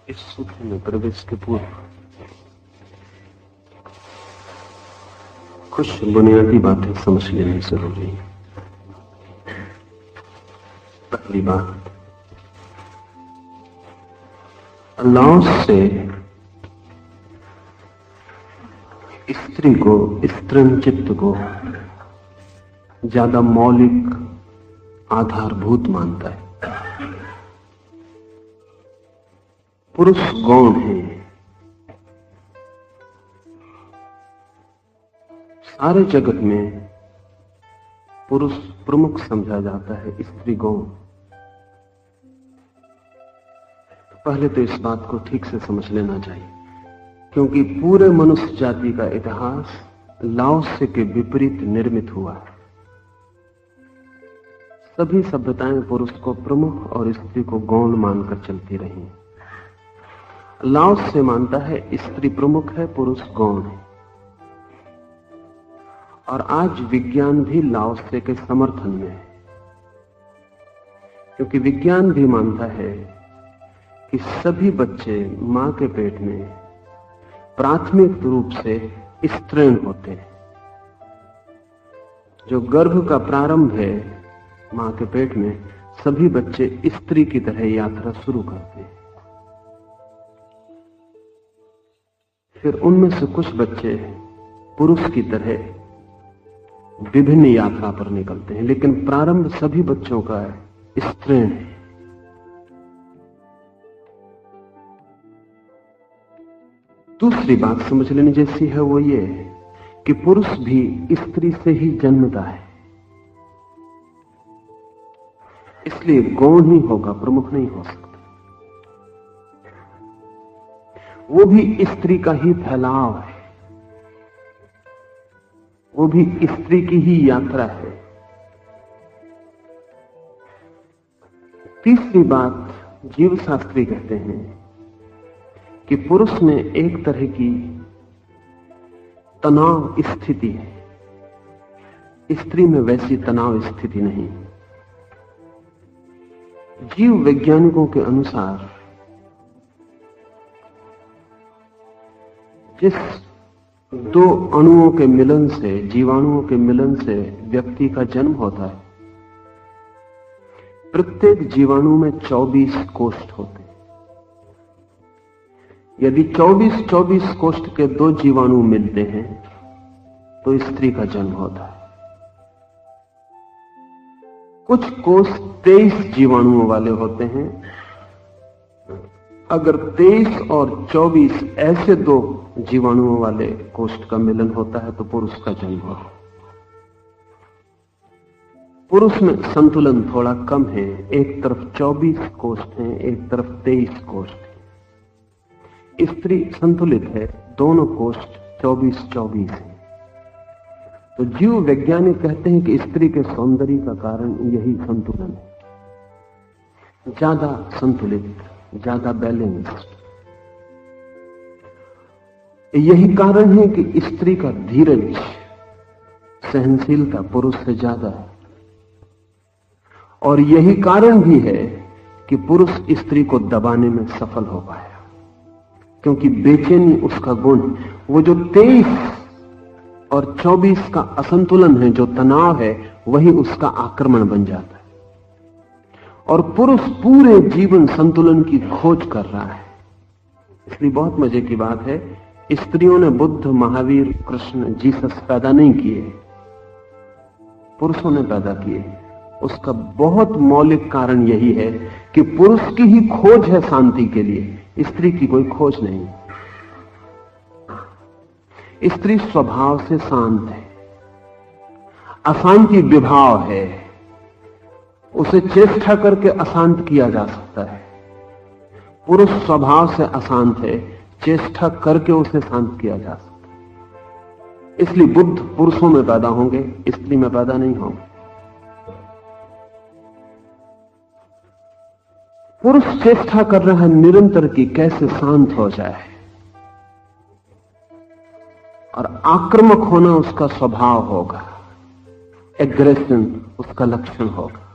इस सूत्र में प्रवेश के पूर्व कुछ बुनियादी बातें समझ लेनी जरूरी है। पहली बात, अल्लाह से स्त्री को, स्त्रीण चित्त को ज्यादा मौलिक आधारभूत मानता है। पुरुष गौण है। सारे जगत में पुरुष प्रमुख समझा जाता है, स्त्री गौण। पहले तो इस बात को ठीक से समझ लेना चाहिए, क्योंकि पूरे मनुष्य जाति का इतिहास लाओसे के विपरीत निर्मित हुआ है। सभी सभ्यताएं पुरुष को प्रमुख और स्त्री को गौण मानकर चलती रही। लाओसे मानता है स्त्री प्रमुख है, पुरुष गौण है। और आज विज्ञान भी लाओसे के समर्थन में है, क्योंकि विज्ञान भी मानता है कि सभी बच्चे मां के पेट में प्राथमिक रूप से स्त्रीण होते हैं। जो गर्भ का प्रारंभ है मां के पेट में, सभी बच्चे स्त्री की तरह यात्रा शुरू करते हैं। फिर उनमें से कुछ बच्चे पुरुष की तरह विभिन्न यात्रा पर निकलते हैं, लेकिन प्रारंभ सभी बच्चों का स्त्रीण है। दूसरी बात समझ लेनी जैसी है वो ये कि पुरुष भी स्त्री से ही जन्मता है, इसलिए गौण ही होगा, प्रमुख नहीं हो सकता। वो भी स्त्री का ही फैलाव है, वो भी स्त्री की ही यात्रा है। तीसरी बात, जीवशास्त्री कहते हैं कि पुरुष में एक तरह की तनाव स्थिति है, स्त्री में वैसी तनाव स्थिति नहीं। जीव वैज्ञानिकों के अनुसार जिस दो अणुओं के मिलन से, जीवाणुओं के मिलन से व्यक्ति का जन्म होता है, प्रत्येक जीवाणु में 24 कोष्ठ होते हैं। यदि 24 कोष्ठ के दो जीवाणु मिलते हैं तो स्त्री का जन्म होता है। कुछ कोष 23 जीवाणुओं वाले होते हैं। अगर 23 और 24 ऐसे दो जीवाणुओं वाले कोष्ठ का मिलन होता है तो पुरुष का जन्म होता है। पुरुष में संतुलन थोड़ा कम है, एक तरफ 24 कोष्ठ हैं, एक तरफ 23 कोष्ठ हैं। स्त्री संतुलित है, दोनों कोष्ठ 24 हैं। तो जीव वैज्ञानिक कहते हैं कि स्त्री के सौंदर्य का कारण यही संतुलन है, ज्यादा संतुलित, ज्यादा बैलेंस्ड। यही कारण है कि स्त्री का धीरज, सहनशीलता पुरुष से ज्यादा है। और यही कारण भी है कि पुरुष स्त्री को दबाने में सफल हो पाया, क्योंकि बेचैनी उसका गुण। वो जो 23 और 24 का असंतुलन है, जो तनाव है, वही उसका आक्रमण बन जाता है। और पुरुष पूरे जीवन संतुलन की खोज कर रहा है। इसलिए बहुत मजे की बात है, स्त्रियों ने बुद्ध, महावीर, कृष्ण, जीसस पैदा नहीं किए, पुरुषों ने पैदा किए। उसका बहुत मौलिक कारण यही है कि पुरुष की ही खोज है शांति के लिए, स्त्री की कोई खोज नहीं। स्त्री स्वभाव से शांत है, अशांति विभाव है, उसे चेष्टा करके अशांत किया जा सकता है। पुरुष स्वभाव से अशांत है, चेष्टा करके उसे शांत किया जा सकता है। इसलिए बुद्ध पुरुषों में पैदा होंगे, स्त्री में पैदा नहीं होंगे। पुरुष चेष्टा कर रहा है निरंतर की कैसे शांत हो जाए, और आक्रामक होना उसका स्वभाव होगा, एग्रेशन उसका लक्षण होगा।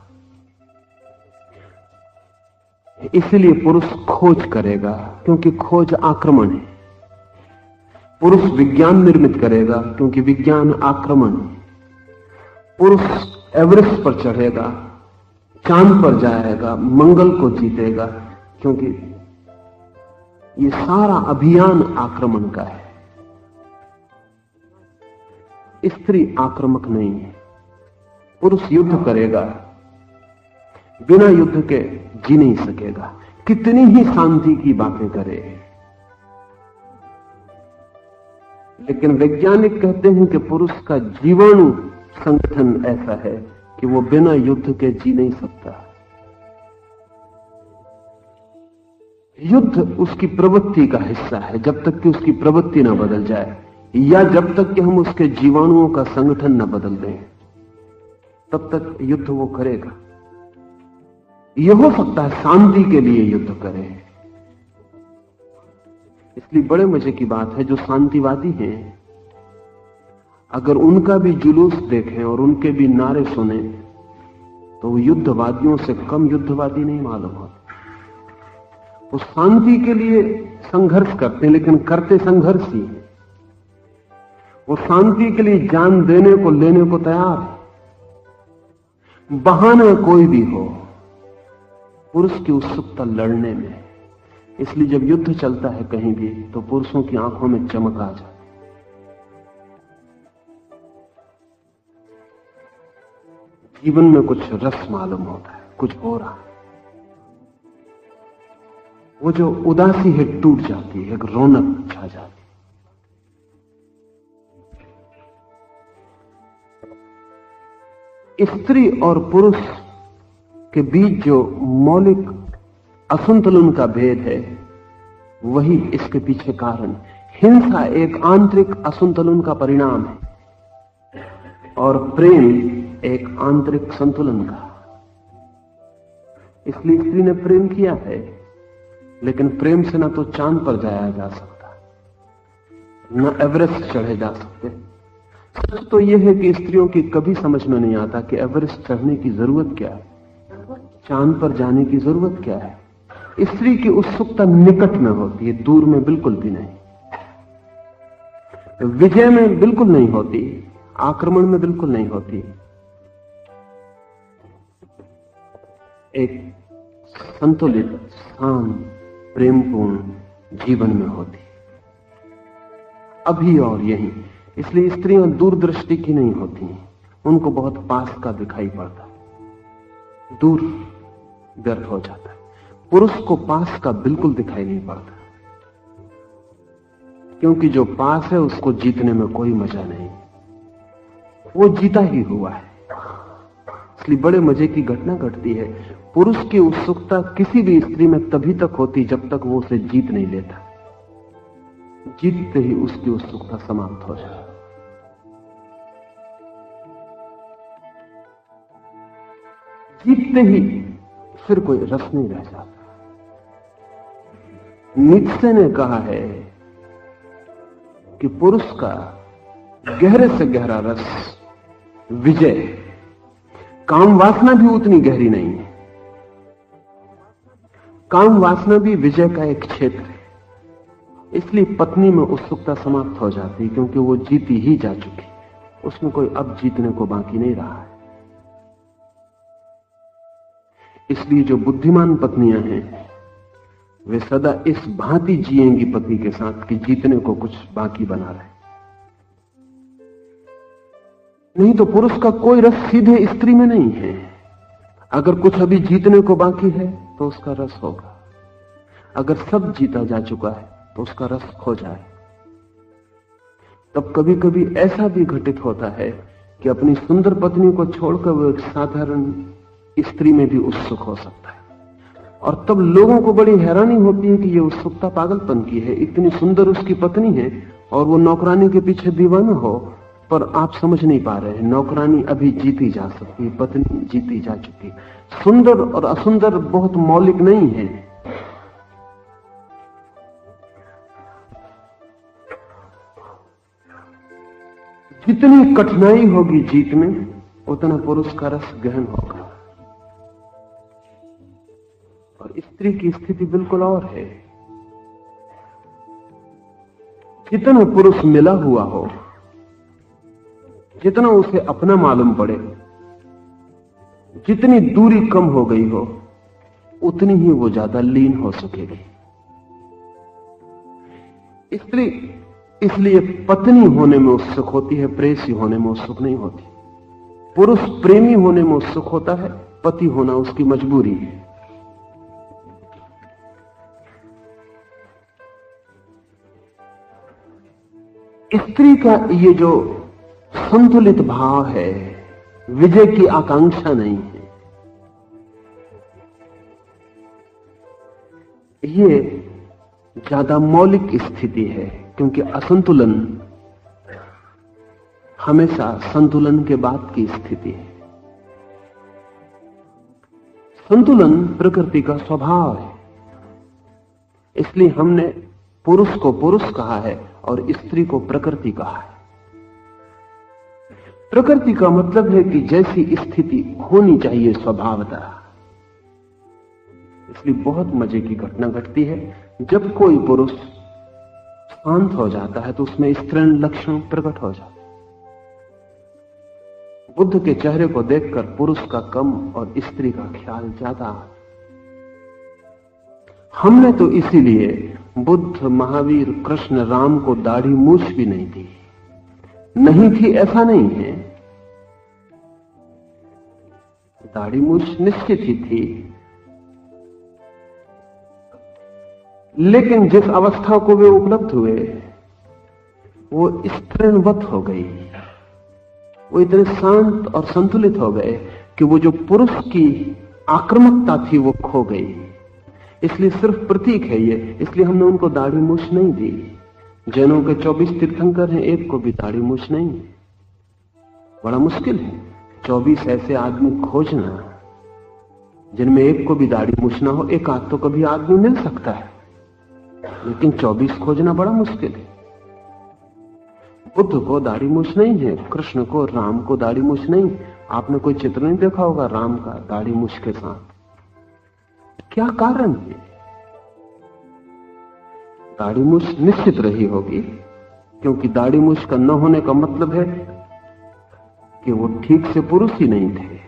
इसलिए पुरुष खोज करेगा, क्योंकि खोज आक्रमण है। पुरुष विज्ञान निर्मित करेगा, क्योंकि विज्ञान आक्रमण है। पुरुष एवरेस्ट पर चढ़ेगा, चांद पर जाएगा, मंगल को जीतेगा, क्योंकि ये सारा अभियान आक्रमण का है। स्त्री आक्रामक नहीं है। पुरुष युद्ध करेगा, बिना युद्ध के जी नहीं सकेगा, कितनी ही शांति की बातें करे। लेकिन वैज्ञानिक कहते हैं कि पुरुष का जीवाणु संगठन ऐसा है कि वो बिना युद्ध के जी नहीं सकता। युद्ध उसकी प्रवृत्ति का हिस्सा है, जब तक कि उसकी प्रवृत्ति न बदल जाए, या जब तक कि हम उसके जीवाणुओं का संगठन न बदल दें, तब तक युद्ध वो करेगा। यह हो सकता है शांति के लिए युद्ध करे। इसलिए बड़े मजे की बात है, जो शांतिवादी हैं, अगर उनका भी जुलूस देखें और उनके भी नारे सुने, तो वो युद्धवादियों से कम युद्धवादी नहीं मालूम होते। वो शांति के लिए संघर्ष करते हैं, लेकिन करते संघर्ष ही हैं। वो शांति के लिए जान देने को लेने को तैयार है, बहाना कोई भी हो। पुरुष की उत्सुकता लड़ने में, इसलिए जब युद्ध चलता है कहीं भी, तो पुरुषों की आंखों में चमक आ जाती। जीवन में कुछ रस मालूम होता है, कुछ हो रहा है। वो जो उदासी है टूट जाती है, एक रौनक छा जाती है। स्त्री और पुरुष के बीच जो मौलिक असंतुलन का भेद है, वही इसके पीछे कारण। हिंसा एक आंतरिक असंतुलन का परिणाम है, और प्रेम एक आंतरिक संतुलन का। इसलिए स्त्री ने प्रेम किया है, लेकिन प्रेम से ना तो चांद पर जाया जा सकता, न एवरेस्ट चढ़े जा सकते। सच तो यह है कि स्त्रियों की कभी समझ में नहीं आता कि एवरेस्ट चढ़ने की जरूरत क्या है, चांद पर जाने की जरूरत क्या है। स्त्री की उत्सुकता निकट में होती है, दूर में बिल्कुल भी नहीं। विजय में बिल्कुल नहीं होती, आक्रमण में बिल्कुल नहीं होती। एक संतुलित, शांत, प्रेमपूर्ण जीवन में होती, अभी और यही। इसलिए स्त्रियां दूरदृष्टि की नहीं होती, उनको बहुत पास का दिखाई पड़ता, दूर व्यर्थ हो जाता है। पुरुष को पास का बिल्कुल दिखाई नहीं पड़ता, क्योंकि जो पास है उसको जीतने में कोई मजा नहीं, वो जीता ही हुआ है। इसलिए बड़े मजे की घटना घटती है। पुरुष की उत्सुकता किसी भी स्त्री में तभी तक होती जब तक वो उसे जीत नहीं लेता। जीतते ही उसकी उत्सुकता समाप्त हो जाए। जीतते ही फिर कोई रस नहीं रह जाता। नीत्शे ने कहा है कि पुरुष का गहरे से गहरा रस विजय, काम वासना भी उतनी गहरी नहीं है। काम वासना भी विजय का एक क्षेत्र है। इसलिए पत्नी में उत्सुकता समाप्त हो जाती, क्योंकि वो जीती ही जा चुकी, उसमें कोई अब जीतने को बाकी नहीं रहा है। इसलिए जो बुद्धिमान पत्नियां हैं, वे सदा इस भांति जिएंगी पति के साथ कि जीतने को कुछ बाकी बना रहे। नहीं तो पुरुष का कोई रस सीधे स्त्री में नहीं है। अगर कुछ अभी जीतने को बाकी है तो उसका रस होगा, अगर सब जीता जा चुका है तो उसका रस खो जाए। तब कभी कभी ऐसा भी घटित होता है कि अपनी सुंदर पत्नी को छोड़कर वो एक साधारण स्त्री में भी उत्सुक हो सकता है, और तब लोगों को बड़ी हैरानी होती है कि ये उत्सुकता पागलपन की है। इतनी सुंदर उसकी पत्नी है और वो नौकरानी के पीछे दीवाना हो, पर आप समझ नहीं पा रहे हैं, नौकरानी अभी जीती जा सकती, पत्नी जीती जा चुकी। सुंदर और असुंदर बहुत मौलिक नहीं है। जितनी कठिनाई होगी जीत में, उतना पुरुष का रस गहन होगा। और स्त्री की स्थिति बिल्कुल और है। जितना पुरुष मिला हुआ हो, जितना उसे अपना मालूम पड़े, जितनी दूरी कम हो गई हो, उतनी ही वो ज्यादा लीन हो सकेगी। स्त्री इसलिए पत्नी होने में उत्सुक होती है, प्रेयसी होने में उत्सुक नहीं होती। पुरुष प्रेमी होने में उत्सुक होता है, पति होना उसकी मजबूरी है। स्त्री का ये जो संतुलित भाव है, विजय की आकांक्षा नहीं है, ये ज्यादा मौलिक स्थिति है, क्योंकि असंतुलन हमेशा संतुलन के बाद की स्थिति है। संतुलन प्रकृति का स्वभाव है, इसलिए हमने पुरुष को पुरुष कहा है और स्त्री को प्रकृति कहा है। प्रकृति का मतलब है कि जैसी स्थिति होनी चाहिए स्वभावतः। इसलिए बहुत मजे की घटना घटती है, जब कोई पुरुष शांत हो जाता है तो उसमें स्त्रीण लक्षण प्रकट हो जाते। बुद्ध के चेहरे को देखकर पुरुष का कम और स्त्री का ख्याल ज्यादा। हमने तो इसीलिए बुद्ध, महावीर, कृष्ण, राम को दाढ़ी मूछ भी नहीं दी। नहीं थी ऐसा नहीं है, दाढ़ी मूछ निश्चित ही थी, लेकिन जिस अवस्था को वे उपलब्ध हुए वो स्त्रीणवत हो गई। वो इतने शांत और संतुलित हो गए कि वो जो पुरुष की आक्रामकता थी वो खो गई। इसलिए सिर्फ प्रतीक है ये, इसलिए हमने उनको दाढ़ी मूछ नहीं दी। जैनों के 24 तीर्थंकर हैं, एक को भी दाढ़ी मूछ नहीं। बड़ा मुश्किल है 24 ऐसे आदमी खोजना जिनमें एक को भी दाढ़ी मूछ ना हो। एक आध तो कभी आदमी मिल सकता है, लेकिन 24 खोजना बड़ा मुश्किल है। बुद्ध को दाढ़ी मूछ नहीं है, कृष्ण को, राम को दाढ़ी मूछ नहीं। आपने कोई चित्र नहीं देखा होगा राम का दाढ़ी मूछ के साथ। क्या कारण है? दाढ़ी मूछ निश्चित रही होगी, क्योंकि दाढ़ी मूछ का न होने का मतलब है कि वो ठीक से पुरुष ही नहीं थे,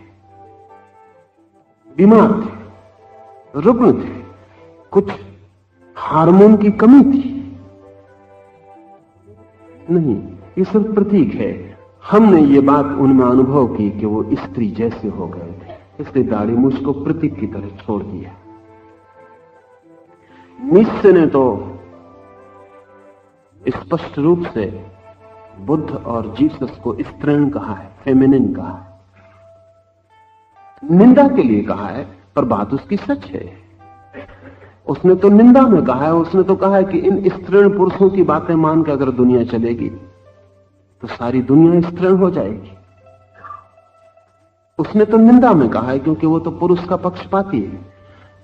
बीमार थे, रुग्ण थे, कुछ हार्मोन की कमी थी। नहीं, ये सिर्फ प्रतीक है। हमने ये बात उनमें अनुभव की कि वो स्त्री जैसे हो गए थे, इसलिए दाढ़ी मूछ को प्रतीक की तरह छोड़ दिया। नीत्शे ने तो स्पष्ट रूप से बुद्ध और जीसस को स्त्रीण कहा है, फेमिनिन कहा है, निंदा के लिए कहा है, पर बात उसकी सच है। उसने तो निंदा में कहा है, उसने तो कहा है कि इन स्त्रीण पुरुषों की बातें मान के अगर दुनिया चलेगी तो सारी दुनिया स्त्रीण हो जाएगी। उसने तो निंदा में कहा है, क्योंकि वो तो पुरुष का पक्षपाती है।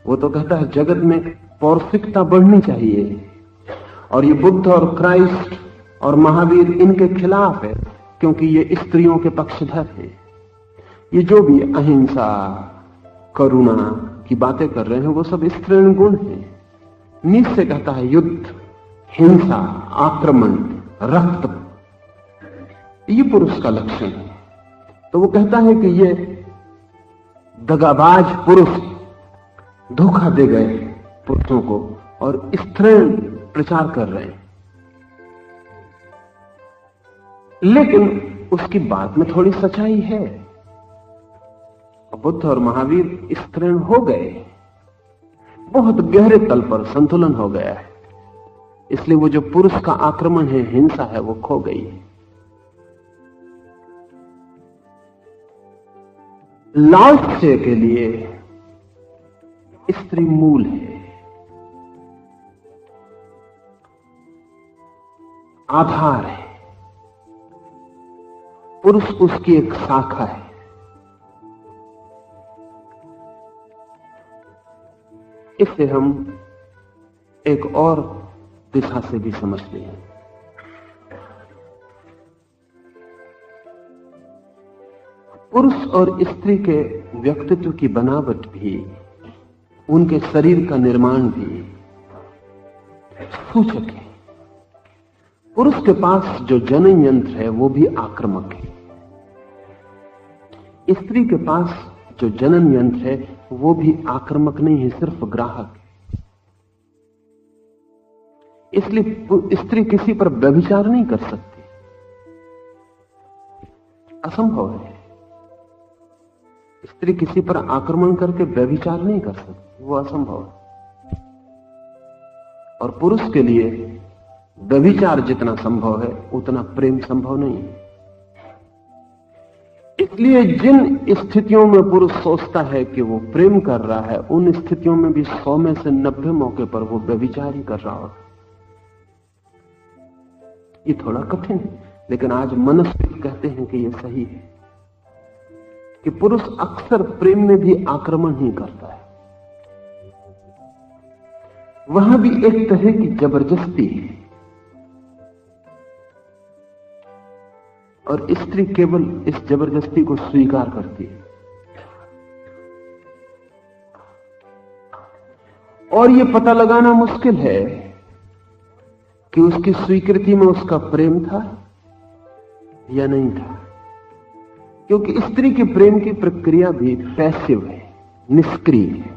वो तो कहता है जगत में पौरुषिकता बढ़नी चाहिए, और ये बुद्ध और क्राइस्ट और महावीर इनके खिलाफ है, क्योंकि ये स्त्रियों के पक्षधर हैं। ये जो भी अहिंसा, करुणा की बातें कर रहे हैं वो सब स्त्रीण गुण हैं। नीत्शे कहता है युद्ध, हिंसा, आक्रमण, रक्त, ये पुरुष का लक्षण है। तो वो कहता है कि ये दगाबाज पुरुष धोखा दे गए पुरुषों को और स्त्रीण प्रचार कर रहे हैं। लेकिन उसकी बात में थोड़ी सच्चाई है। बुद्ध और महावीर स्त्रीण हो गए, बहुत गहरे तल पर संतुलन हो गया है, इसलिए वो जो पुरुष का आक्रमण है, हिंसा है, वो खो गई है। लाओ त्से के लिए स्त्री मूल है, आधार है, पुरुष उसकी एक शाखा है। इसे हम एक और दिशा से भी समझ लें। पुरुष और स्त्री के व्यक्तित्व की बनावट भी उनके शरीर का निर्माण भी सूचक है। पुरुष के पास जो जनन यंत्र है वो भी आक्रामक है। स्त्री के पास जो जनन यंत्र है वो भी आक्रामक नहीं है, सिर्फ ग्राहक है। इसलिए स्त्री किसी पर व्यभिचार नहीं कर सकती, असंभव है। स्त्री किसी पर आक्रमण करके व्यभिचार नहीं कर सकती, वो असंभव है। और पुरुष के लिए व्यभिचार जितना संभव है उतना प्रेम संभव नहीं है। इसलिए जिन स्थितियों में पुरुष सोचता है कि वो प्रेम कर रहा है, उन स्थितियों में भी 100 में से 90 मौके पर वो व्यभिचार ही कर रहा होगा। ये थोड़ा कठिन है, लेकिन आज मनस्विद कहते हैं कि ये सही है कि पुरुष अक्सर प्रेम में भी आक्रमण ही करता है। वहां भी एक तरह की जबरदस्ती है, और स्त्री केवल इस जबरदस्ती को स्वीकार करती है। और यह पता लगाना मुश्किल है कि उसकी स्वीकृति में उसका प्रेम था या नहीं था, क्योंकि स्त्री के प्रेम की प्रक्रिया भी पैसिव है, निष्क्रिय है।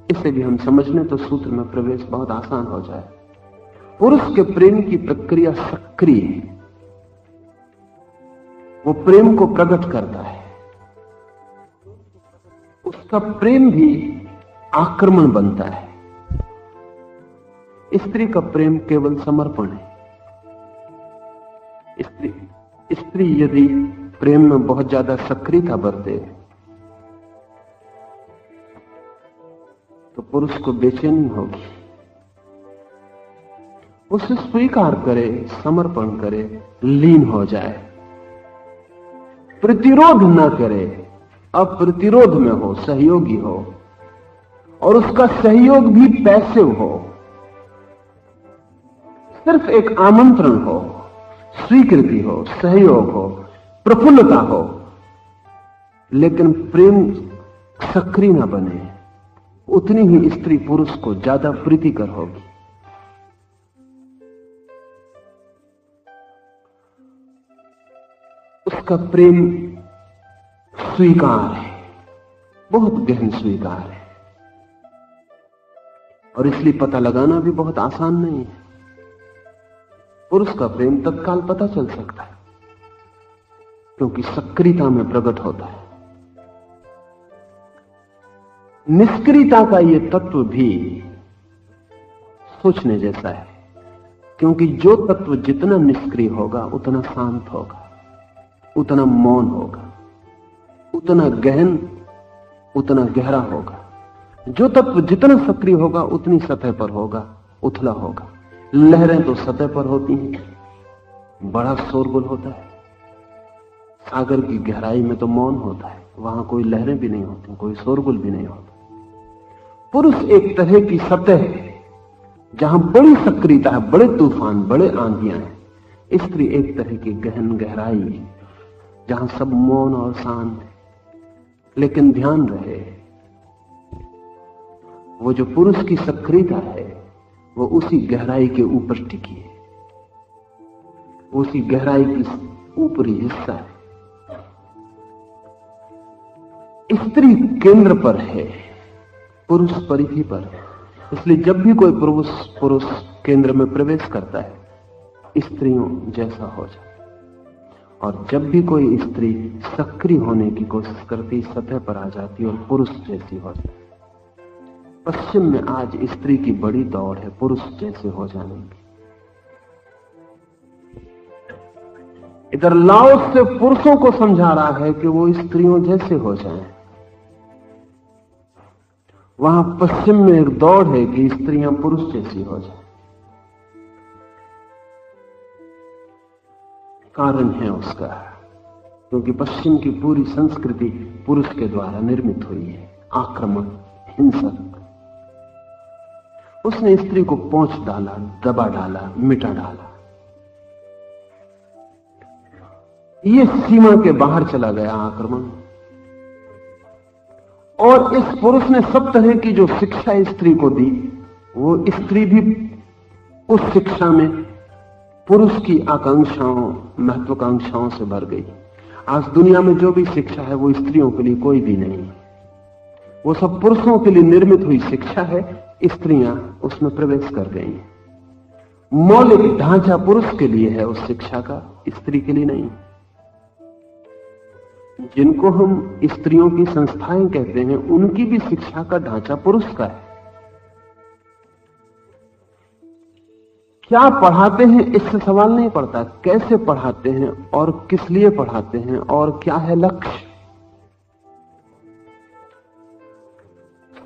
इसे भी हम समझ लें तो सूत्र में प्रवेश बहुत आसान हो जाए। पुरुष के प्रेम की प्रक्रिया सक्रिय है, वो प्रेम को प्रकट करता है। उसका प्रेम भी आक्रमण बनता है। स्त्री का प्रेम केवल समर्पण है। स्त्री यदि प्रेम में बहुत ज्यादा सक्रियता बरते तो पुरुष को बेचैनी होगी। उसे स्वीकार करे, समर्पण करे, लीन हो जाए, प्रतिरोध न करे, अप्रतिरोध में हो, सहयोगी हो, और उसका सहयोग भी पैसिव हो, सिर्फ एक आमंत्रण हो, स्वीकृति हो, सहयोग हो, प्रफुल्लता हो, लेकिन प्रेम सक्रिय न बने। उतनी ही स्त्री पुरुष को ज्यादा प्रीतिकर होगी। उसका प्रेम स्वीकार है, बहुत गहन स्वीकार है, और इसलिए पता लगाना भी बहुत आसान नहीं है। पुरुष का प्रेम तत्काल पता चल सकता है, क्योंकि सक्रियता में प्रकट होता है। निष्क्रियता का यह तत्व भी सोचने जैसा है, क्योंकि जो तत्व जितना निष्क्रिय होगा उतना शांत होगा, उतना मौन होगा, उतना गहन, उतना गहरा होगा। जो तत्व जितना सक्रिय होगा उतनी सतह पर होगा, उथला होगा। लहरें तो सतह पर होती हैं, बड़ा शोरगुल होता है। सागर की गहराई में तो मौन होता है, वहां कोई लहरें भी नहीं होती, कोई शोरगुल भी नहीं होता। पुरुष एक तरह की सतह है जहां बड़ी सक्रियता है, बड़े तूफान, बड़े आंधियां हैं। स्त्री एक तरह की गहन गहराई है जहां सब मौन और शांत है। लेकिन ध्यान रहे, वो जो पुरुष की सक्रियता है वो उसी गहराई के ऊपर टिकी है, उसी गहराई की ऊपरी हिस्सा है। स्त्री केंद्र पर है, पुरुष परिधि पर है। इसलिए जब भी कोई पुरुष केंद्र में प्रवेश करता है स्त्रियों जैसा हो जाता है, और जब भी कोई स्त्री सक्रिय होने की कोशिश करती सतह पर आ जाती और पुरुष जैसी हो जाती। पश्चिम में आज स्त्री की बड़ी दौड़ है पुरुष जैसे हो जाने की। इधर लाओस से पुरुषों को समझा रहा है कि वो स्त्रियों जैसे हो जाएं। वहां पश्चिम में एक दौड़ है कि स्त्रियां पुरुष जैसी हो जाएं। कारण है उसका, क्योंकि पश्चिम की पूरी संस्कृति पुरुष के द्वारा निर्मित हुई है, आक्रामक, हिंसक। उसने स्त्री को पोंछ डाला, दबा डाला, मिटा डाला। यह सीमा के बाहर चला गया आक्रमण, और इस पुरुष ने सब तरह की जो शिक्षा स्त्री को दी, वो स्त्री भी उस शिक्षा में पुरुष की आकांक्षाओं, महत्वाकांक्षाओं से भर गई। आज दुनिया में जो भी शिक्षा है वो स्त्रियों के लिए कोई भी नहीं है, वो सब पुरुषों के लिए निर्मित हुई शिक्षा है। स्त्रियां उसमें प्रवेश कर गई। मौलिक ढांचा पुरुष के लिए है उस शिक्षा का, स्त्री के लिए नहीं। जिनको हम स्त्रियों की संस्थाएं कहते हैं, उनकी भी शिक्षा का ढांचा पुरुष का है। क्या पढ़ाते हैं इससे सवाल नहीं पड़ता, कैसे पढ़ाते हैं और किस लिए पढ़ाते हैं और क्या है लक्ष्य।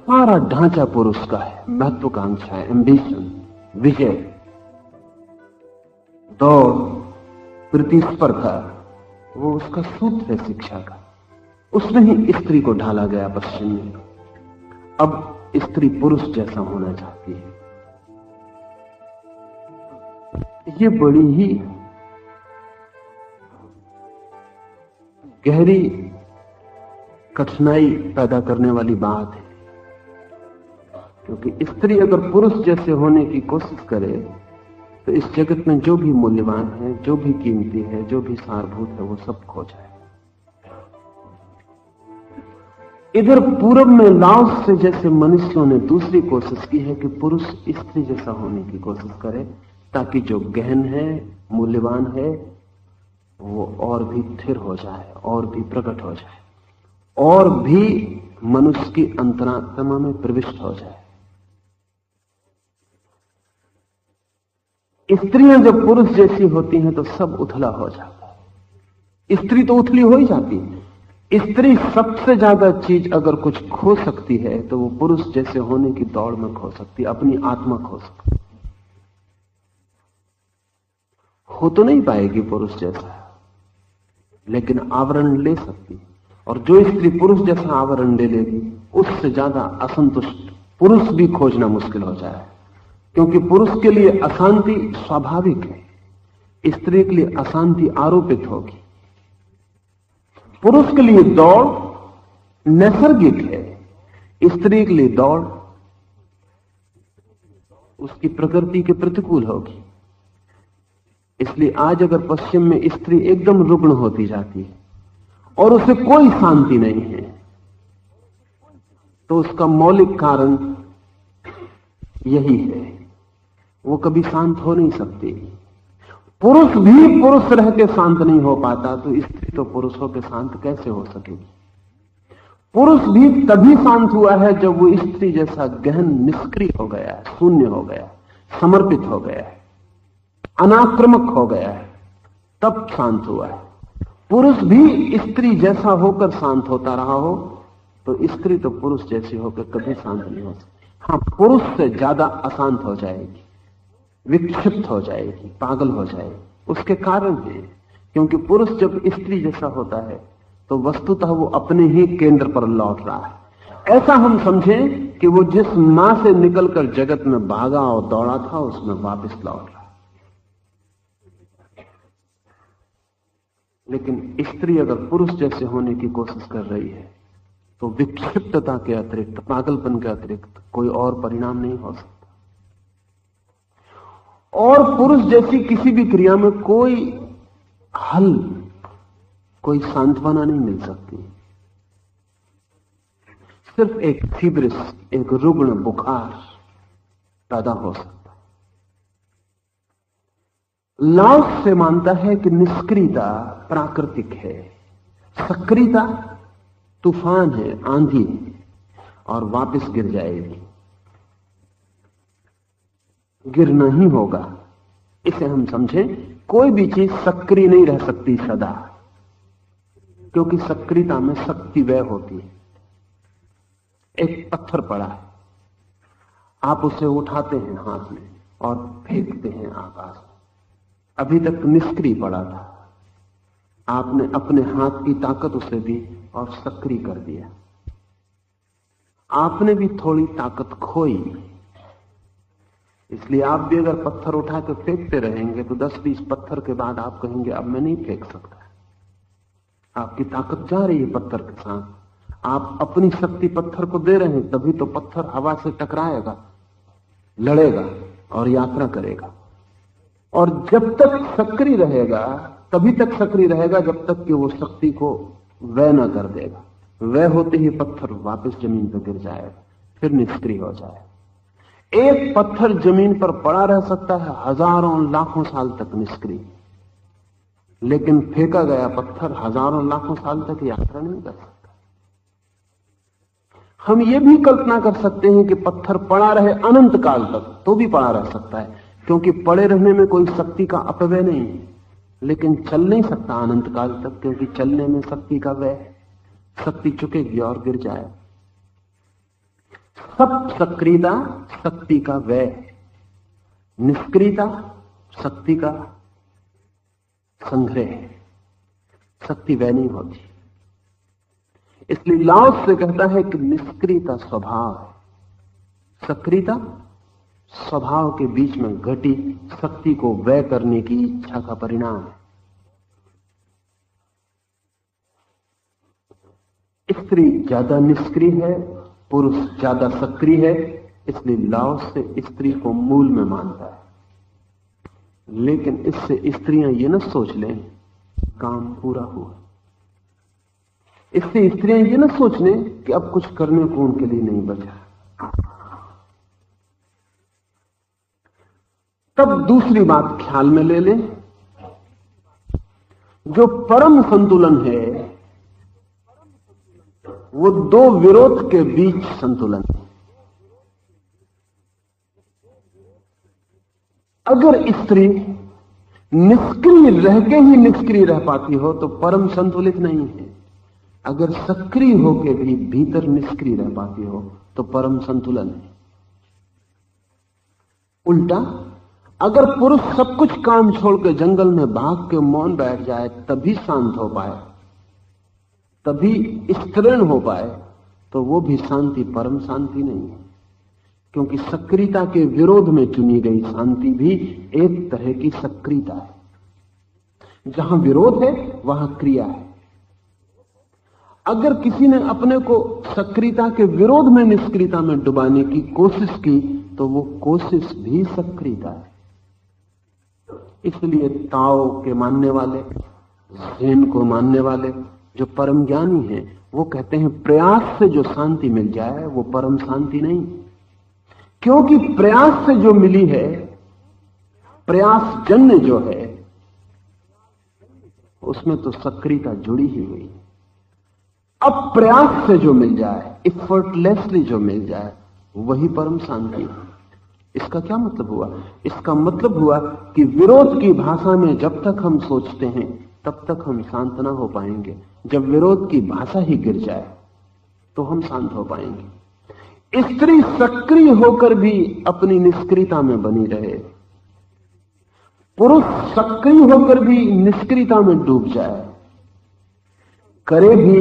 सारा ढांचा पुरुष का है। महत्वाकांक्षा, एम्बिशन, विजय, दौड़, प्रतिस्पर्धा, वो उसका सूत्र है शिक्षा का। उसमें ही स्त्री को ढाला गया पश्चिम में। अब स्त्री पुरुष जैसा होना चाहती है। ये बड़ी ही गहरी कठिनाई पैदा करने वाली बात है, क्योंकि स्त्री अगर पुरुष जैसे होने की कोशिश करे तो इस जगत में जो भी मूल्यवान है, जो भी कीमती है, जो भी सारभूत है, वो सब खो जाए। इधर पूरब में लाओस से जैसे मनुष्यों ने दूसरी कोशिश की है कि पुरुष स्त्री जैसा होने की कोशिश करे, ताकि जो गहन है, मूल्यवान है, वो और भी स्थिर हो जाए, और भी प्रकट हो जाए, और भी मनुष्य की अंतरात्मा में प्रविष्ट हो जाए। स्त्रियां जब पुरुष जैसी होती हैं तो सब उथला हो जाता है। स्त्री तो उथली हो ही जाती है। स्त्री सबसे ज्यादा चीज अगर कुछ खो सकती है तो वो पुरुष जैसे होने की दौड़ में खो सकती है, अपनी आत्मा खो सकती। हो तो नहीं पाएगी पुरुष जैसा, लेकिन आवरण ले सकती। और जो स्त्री पुरुष जैसा आवरण ले लेगी, उससे ज्यादा असंतुष्ट पुरुष भी खोजना मुश्किल हो जाए, क्योंकि पुरुष के लिए अशांति स्वाभाविक है, स्त्री के लिए अशांति आरोपित होगी। पुरुष के लिए दौड़ नैसर्गिक है, स्त्री के लिए दौड़ उसकी प्रकृति के प्रतिकूल होगी। इसलिए आज अगर पश्चिम में स्त्री एकदम रुग्ण होती जाती है और उसे कोई शांति नहीं है, तो उसका मौलिक कारण यही है, वो कभी शांत हो नहीं सकती। पुरुष भी पुरुष रह के शांत नहीं हो पाता, तो स्त्री तो पुरुषों के शांत कैसे हो सकेगी। पुरुष भी तभी शांत हुआ है जब वो स्त्री जैसा गहन निष्क्रिय हो गया है, शून्य हो गया, समर्पित हो गया है, अनाक्रामक हो गया है, तब शांत हुआ है। पुरुष भी स्त्री जैसा होकर शांत होता रहा हो तो स्त्री तो पुरुष जैसी होकर कभी शांत नहीं हो सकती। हाँ, पुरुष से ज्यादा अशांत हो जाएगी, विक्षिप्त हो जाएगी, पागल हो जाएगी। उसके कारण है क्योंकि पुरुष जब स्त्री जैसा होता है तो वस्तुतः वो अपने ही केंद्र पर लौट रहा है। ऐसा हम समझें कि वो जिस मां से निकलकर जगत में भागा और दौड़ा था, उसमें वापस लौट रहा है। लेकिन स्त्री अगर पुरुष जैसे होने की कोशिश कर रही है तो विक्षिप्तता के अतिरिक्त, पागलपन के अतिरिक्त कोई और परिणाम नहीं हो सकता। और पुरुष जैसी किसी भी क्रिया में कोई हल, कोई सांत्वना नहीं मिल सकती। सिर्फ एक फीवरिश, एक रुग्ण बुखार पैदा हो सकता। लाओस से मानता है कि निष्क्रियता प्राकृतिक है, सक्रियता तूफान है, आंधी है, और वापस गिर जाएगी, गिरना ही होगा। इसे हम समझें, कोई भी चीज सक्रिय नहीं रह सकती सदा, क्योंकि सक्रियता में शक्ति व्यय होती है। एक पत्थर पड़ा है, आप उसे उठाते हैं हाथ में और फेंकते हैं आकाश में, अभी तक निष्क्रिय पड़ा था, आपने अपने हाथ की ताकत उसे दी और सक्रिय कर दिया। आपने भी थोड़ी ताकत खोई, इसलिए आप भी अगर पत्थर उठा के फेंकते रहेंगे तो 10-20 पत्थर के बाद आप कहेंगे अब मैं नहीं फेंक सकता। आपकी ताकत जा रही है पत्थर के साथ, आप अपनी शक्ति पत्थर को दे रहे हैं, तभी तो पत्थर हवा से टकराएगा, लड़ेगा और यात्रा करेगा। और जब तक सक्रिय रहेगा, तभी तक सक्रिय रहेगा जब तक कि वो शक्ति को व्यय न कर देगा। व्यय होते ही पत्थर वापस जमीन पर गिर जाएगा, फिर निष्क्रिय हो जाएगा। एक पत्थर जमीन पर पड़ा रह सकता है हजारों लाखों साल तक निष्क्रिय, लेकिन फेंका गया पत्थर हजारों लाखों साल तक यात्रा नहीं कर सकता। हम ये भी कल्पना कर सकते हैं कि पत्थर पड़ा रहे अनंत काल तक, तो भी पड़ा रह सकता है, क्योंकि पड़े रहने में कोई शक्ति का अपव्यय नहीं है। लेकिन चल नहीं सकता अनंत काल तक, क्योंकि चलने में शक्ति का व्यय है। शक्ति चुकेगी और गिर जाए। सब सक्रियता शक्ति का व्यय है, निष्क्रियता शक्ति का संग्रह है। शक्ति व्यय नहीं होती। इसलिए लाओस से कहता है कि निष्क्रियता स्वभाव है, सक्रियता स्वभाव के बीच में घटी शक्ति को व्यय करने की इच्छा का परिणाम है। स्त्री ज्यादा निष्क्रिय है, पुरुष ज्यादा सक्रिय है, इसलिए लाओस से स्त्री को मूल में मानता है। लेकिन इससे स्त्रियां ये न सोच लें काम पूरा हुआ। इससे स्त्रियां ये न सोच लें कि अब कुछ करने को उनके लिए नहीं बचा। तब दूसरी बात ख्याल में ले लें, जो परम संतुलन है वो दो विरोध के बीच संतुलन है। अगर स्त्री निष्क्रिय रह के ही निष्क्रिय रह पाती हो तो परम संतुलित नहीं है। अगर सक्रिय होकर भी भीतर निष्क्रिय रह पाती हो तो परम संतुलन है। उल्टा, अगर पुरुष सब कुछ काम छोड़ के जंगल में भाग के मौन बैठ जाए तभी शांत हो पाए, तभी स्तृण हो पाए, तो वो भी शांति परम शांति नहीं है। क्योंकि सक्रियता के विरोध में चुनी गई शांति भी एक तरह की सक्रियता है। जहां विरोध है वहां क्रिया है। अगर किसी ने अपने को सक्रियता के विरोध में निष्क्रियता में डुबाने की कोशिश की तो वो कोशिश भी सक्रियता है। इसलिए ताओ के मानने वाले, ज़ेन को मानने वाले जो परम ज्ञानी हैं, वो कहते हैं प्रयास से जो शांति मिल जाए वो परम शांति नहीं। क्योंकि प्रयास से जो मिली है, प्रयास जन्य जो है, उसमें तो सक्रियता जुड़ी ही हुई। अब प्रयास से जो मिल जाए, इफर्टलेसली जो मिल जाए, वही परम शांति है। इसका क्या मतलब हुआ? इसका मतलब हुआ कि विरोध की भाषा में जब तक हम सोचते हैं तब तक हम शांत ना हो पाएंगे। जब विरोध की भाषा ही गिर जाए तो हम शांत हो पाएंगे। स्त्री सक्रिय होकर भी अपनी निष्क्रियता में बनी रहे, पुरुष सक्रिय होकर भी निष्क्रियता में डूब जाए, करे भी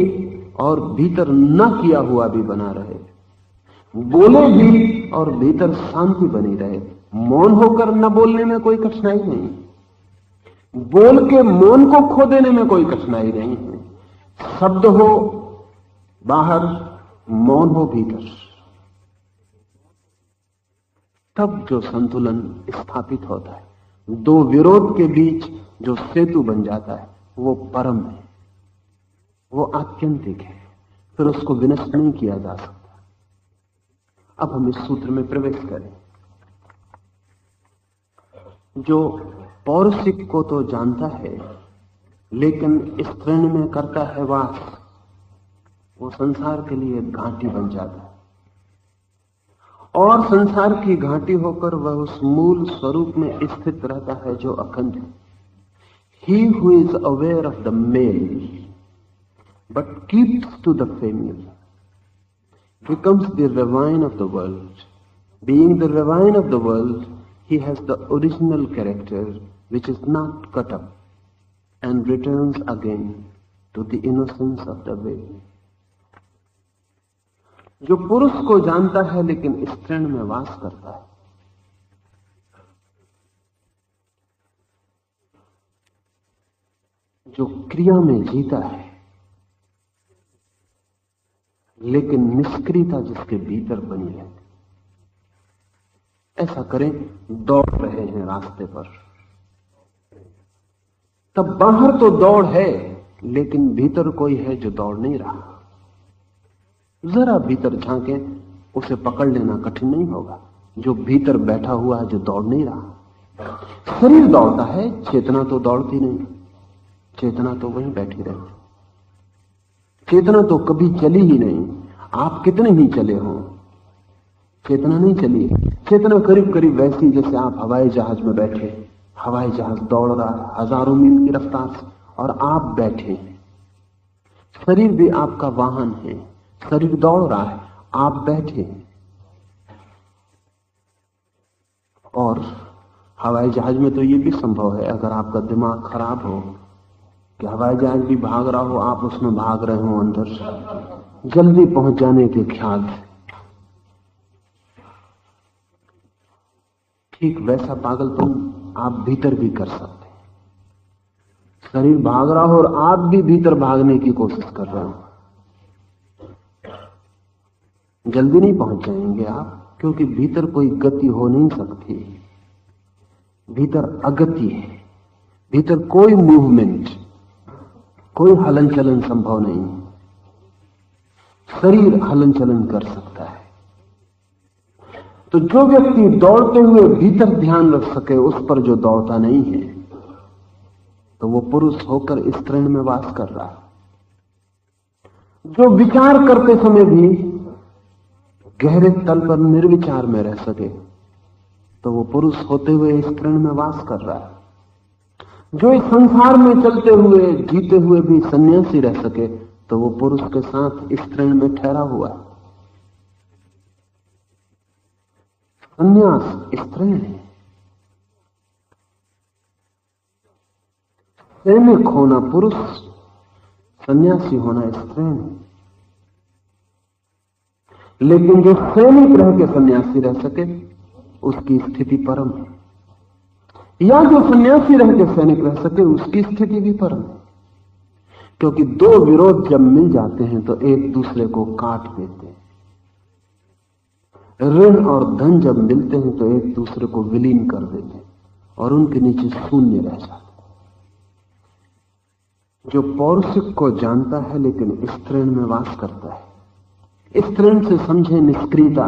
और भीतर न किया हुआ भी बना रहे, बोले भी और भीतर शांति बनी रहे। मौन होकर न बोलने में कोई कठिनाई नहीं, बोल के मौन को खो देने में कोई कठिनाई नहीं है। शब्द हो बाहर, मौन हो भीतर, तब जो संतुलन स्थापित होता है, दो विरोध के बीच जो सेतु बन जाता है, वो परम है, वो आत्यंतिक है, फिर उसको विनष्ट नहीं किया जा सकता। अब हम इस सूत्र में प्रवेश करें। जो पौरुषिक को तो जानता है लेकिन स्त्रीण में करता है वास, वो संसार के लिए घाटी बन जाता है। और संसार की घाटी होकर वह उस मूल स्वरूप में स्थित रहता है जो अखंड है। He who is aware of the male but keeps to the female becomes the ravine of the world. Being the ravine of the world, he has the original character which is not cut up and returns again to the innocence of the way. जो पुरुष को जानता है लेकिन स्त्रीण में वास करता है, जो क्रिया में जीता है, लेकिन निष्क्रियता जिसके भीतर बनी रहती। ऐसा करें, दौड़ रहे हैं रास्ते पर, तब बाहर तो दौड़ है लेकिन भीतर कोई है जो दौड़ नहीं रहा। जरा भीतर झांकें, उसे पकड़ लेना कठिन नहीं होगा, जो भीतर बैठा हुआ है, जो दौड़ नहीं रहा। शरीर दौड़ता है, चेतना तो दौड़ती नहीं, चेतना तो वहीं बैठी रहती। चेतना तो कभी चली ही नहीं, आप कितने ही चले हो, चेतना नहीं चली। चेतना करीब करीब वैसी जैसे आप हवाई जहाज में बैठे, हवाई जहाज दौड़ रहा है हजारों मील की रफ्तार से और आप बैठे। शरीर भी आपका वाहन है, शरीर दौड़ रहा है, आप बैठे। और हवाई जहाज में तो यह भी संभव है, अगर आपका दिमाग खराब हो कि हवाई जहाज भी भाग रहा हो, आप उसमें भाग रहे हो अंदर जल्दी पहुंच जाने के ख्याल से। ठीक वैसा पागलपन आप भीतर भी कर सकते हैं। शरीर भाग रहा हो और आप भी भीतर भागने की कोशिश कर रहे हो, जल्दी नहीं पहुंच जाएंगे आप, क्योंकि भीतर कोई गति हो नहीं सकती। भीतर अगति है, भीतर कोई मूवमेंट, कोई हलन चलन संभव नहीं। शरीर हलन चलन कर सकता है। तो जो व्यक्ति दौड़ते हुए भीतर ध्यान रख सके, उस पर जो दौड़ता नहीं है, तो वो पुरुष होकर इस तृण में वास कर रहा है। जो विचार करते समय भी गहरे तल पर निर्विचार में रह सके, तो वो पुरुष होते हुए इस तृण में वास कर रहा है। जो इस संसार में चलते हुए जीते हुए भी सन्यासी रह सके, तो वो पुरुष के साथ इस तृण में ठहरा हुआ है। संन्यास इस तृण है। सैनिक होना पुरुष, सन्यासी होना इस तृण है। लेकिन जो सैनिक रह के सन्यासी रह सके, उसकी स्थिति परम है, या जो सन्यासी रह के सैनिक रह सके, उसकी स्थिति भी परम है। क्योंकि दो विरोध जब मिल जाते हैं तो एक दूसरे को काट देते हैं। ऋण और धन जब मिलते हैं तो एक दूसरे को विलीन कर देते हैं और उनके नीचे शून्य रह जाते हैं। जो पौरुषिक को जानता है लेकिन इस तृण में वास करता है, इस तृण से समझे निष्क्रियता,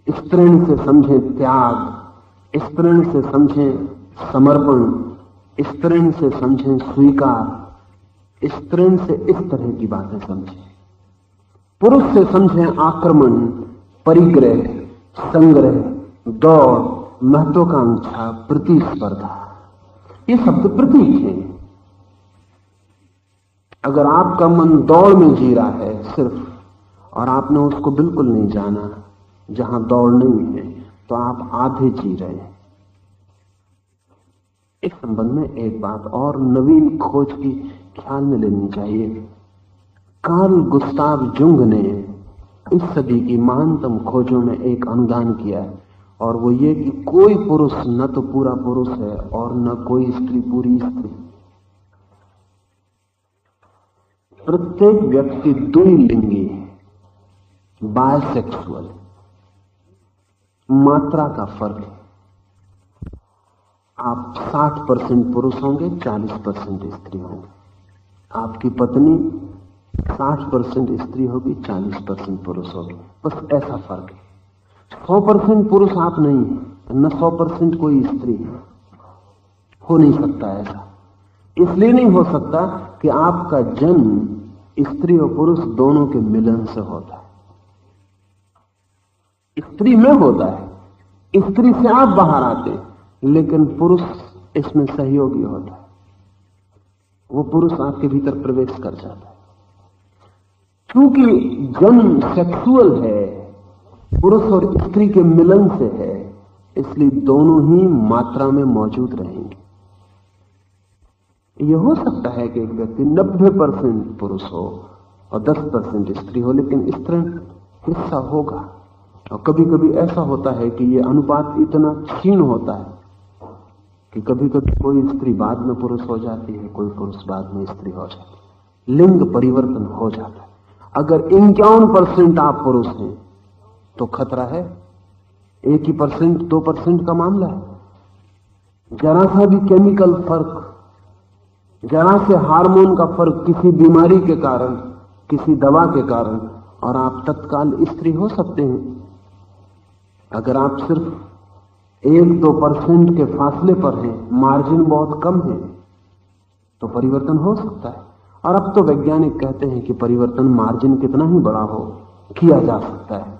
इस तृण से समझे त्याग, इस तृण से समझे समर्पण, इस तृण से समझे स्वीकार, इस तृण से इस तरह की बातें समझे। पुरुष से समझे आक्रमण, परिग्रह, संग्रह, दौड़, महत्वाकांक्षा, प्रतिस्पर्धा। ये शब्द प्रतीक हैं। अगर आपका मन दौड़ में जी रहा है सिर्फ, और आपने उसको बिल्कुल नहीं जाना जहां दौड़ नहीं है, तो आप आधे जी रहे हैं। इस संबंध में एक बात और नवीन खोज की ख्याल में लेनी चाहिए। कार्ल गुस्ताव जुंग ने इस सदी की महानतम खोजों में एक अनुदान किया है, और वो ये कि कोई पुरुष न तो पूरा पुरुष है और न कोई स्त्री पूरी स्त्री। प्रत्येक व्यक्ति द्विलिंगी है, बायसेक्सुअल। मात्रा का फर्क है। आप 60% पुरुष होंगे, 40% स्त्री होंगे। आपकी पत्नी 60% स्त्री होगी, 40% पुरुष होगी, बस ऐसा फर्क है। 100% पुरुष आप नहीं है, न 100% कोई स्त्री है। हो नहीं सकता ऐसा। इसलिए नहीं हो सकता कि आपका जन्म स्त्री और पुरुष दोनों के मिलन से होता है। स्त्री में होता है, स्त्री से आप बाहर आते, लेकिन पुरुष इसमें सहयोगी होता है। वो पुरुष आपके भीतर प्रवेश कर जाता है। क्योंकि जन्म सेक्सुअल है, पुरुष और स्त्री के मिलन से है, इसलिए दोनों ही मात्रा में मौजूद रहेंगे। यह हो सकता है कि एक व्यक्ति 90% पुरुष हो और 10% स्त्री हो, लेकिन इस तरह हिस्सा होगा। और कभी कभी ऐसा होता है कि यह अनुपात इतना क्षीण होता है कि कभी कभी कोई स्त्री बाद में पुरुष हो जाती है, कोई पुरुष बाद में स्त्री हो जाती है। लिंग परिवर्तन हो जाता है। अगर 51% आप पुरुष हैं तो खतरा है। 1% 2% का मामला है। जरा सा भी केमिकल फर्क, जरा से हार्मोन का फर्क किसी बीमारी के कारण, किसी दवा के कारण, और आप तत्काल स्त्री हो सकते हैं। अगर आप सिर्फ 1-2% के फासले पर हैं, मार्जिन बहुत कम है, तो परिवर्तन हो सकता है। और अब तो वैज्ञानिक कहते हैं कि परिवर्तन मार्जिन कितना ही बड़ा हो, किया जा सकता है,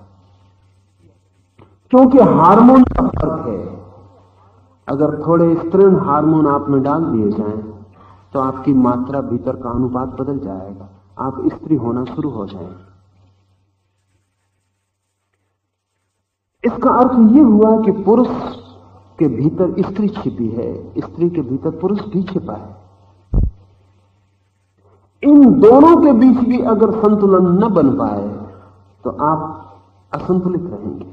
क्योंकि हार्मोन का फर्क है। अगर थोड़े स्त्रीण हार्मोन आप में डाल दिए जाएं तो आपकी मात्रा, भीतर का अनुपात बदल जाएगा, आप स्त्री होना शुरू हो जाएंगे। इसका अर्थ यह हुआ कि पुरुष के भीतर स्त्री छिपी है, स्त्री के भीतर पुरुष भी छिपा है। इन दोनों के बीच भी अगर संतुलन न बन पाए तो आप असंतुलित रहेंगे।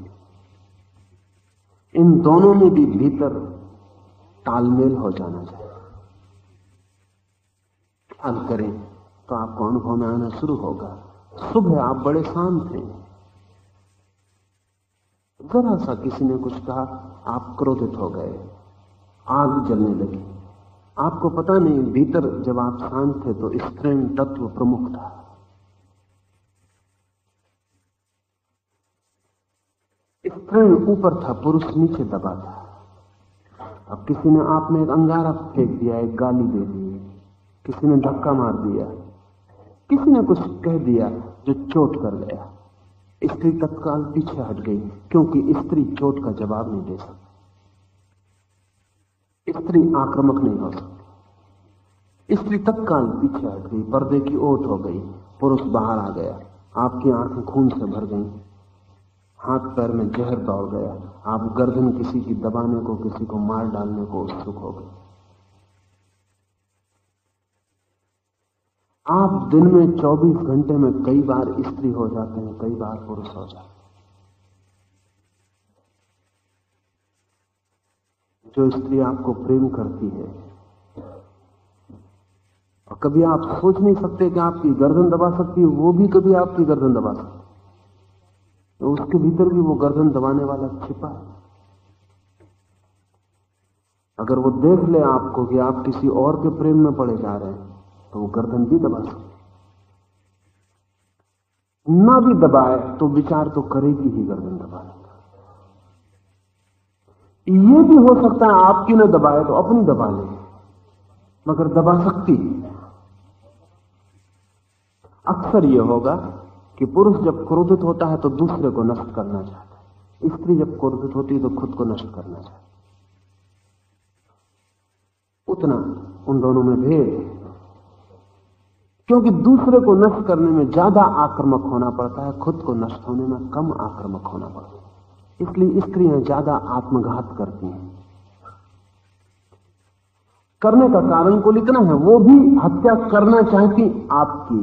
इन दोनों में भी भीतर तालमेल हो जाना चाहिए। ख्याल करें तो आपको अनुभव में आना शुरू होगा। सुबह आप बड़े शांत हैं, जरा सा किसी ने कुछ कहा, आप क्रोधित हो गए, आग जलने लगी। आपको पता नहीं, भीतर जब आप शांत थे तो स्त्रीण तत्व प्रमुख था। स्त्रीण ऊपर था, पुरुष नीचे दबा था। अब किसी ने आप में एक अंगारा फेंक दिया, एक गाली दे दी, किसी ने धक्का मार दिया, किसी ने कुछ कह दिया जो चोट कर गया। स्त्री तत्काल पीछे हट गई, क्योंकि स्त्री चोट का जवाब नहीं दे सकती। स्त्री आक्रामक नहीं हो सकती। स्त्री तत्काल पीछे हट गई, पर्दे की ओट हो गई, पुरुष बाहर आ गया, आपकी आंखें खून से भर गई, हाथ पैर में जहर दौड़ गया, आप गर्दन किसी की दबाने को, किसी को मार डालने को उत्सुक हो गए। आप दिन में 24 घंटे में कई बार स्त्री हो जाते हैं, कई बार पुरुष हो जाते हैं। जो स्त्री आपको प्रेम करती है, और कभी आप सोच नहीं सकते कि आपकी गर्दन दबा सकती है, वो भी कभी आपकी गर्दन दबा सकती है, तो उसके भीतर भी वो गर्दन दबाने वाला छिपा है। अगर वो देख ले आपको कि आप किसी और के प्रेम में पड़े जा रहे हैं, तो वो गर्दन भी दबा सकती। ना भी दबाए तो विचार तो करेगी ही गर्दन दबाने का। ये भी हो सकता है आपकी न दबाए तो अपनी दबा ले, मगर दबा सकती। अक्सर यह होगा कि पुरुष जब क्रोधित होता है तो दूसरे को नष्ट करना चाहता है, स्त्री जब क्रोधित होती है तो खुद को नष्ट करना चाहती है। उतना उन दोनों में भेद है, क्योंकि दूसरे को नष्ट करने में ज्यादा आक्रामक होना पड़ता है, खुद को नष्ट होने में कम आक्रामक होना पड़ता है। इसलिए स्त्रियां ज्यादा आत्मघात करती हैं। करने का कारण कुल इतना है, वो भी हत्या करना चाहती आपकी,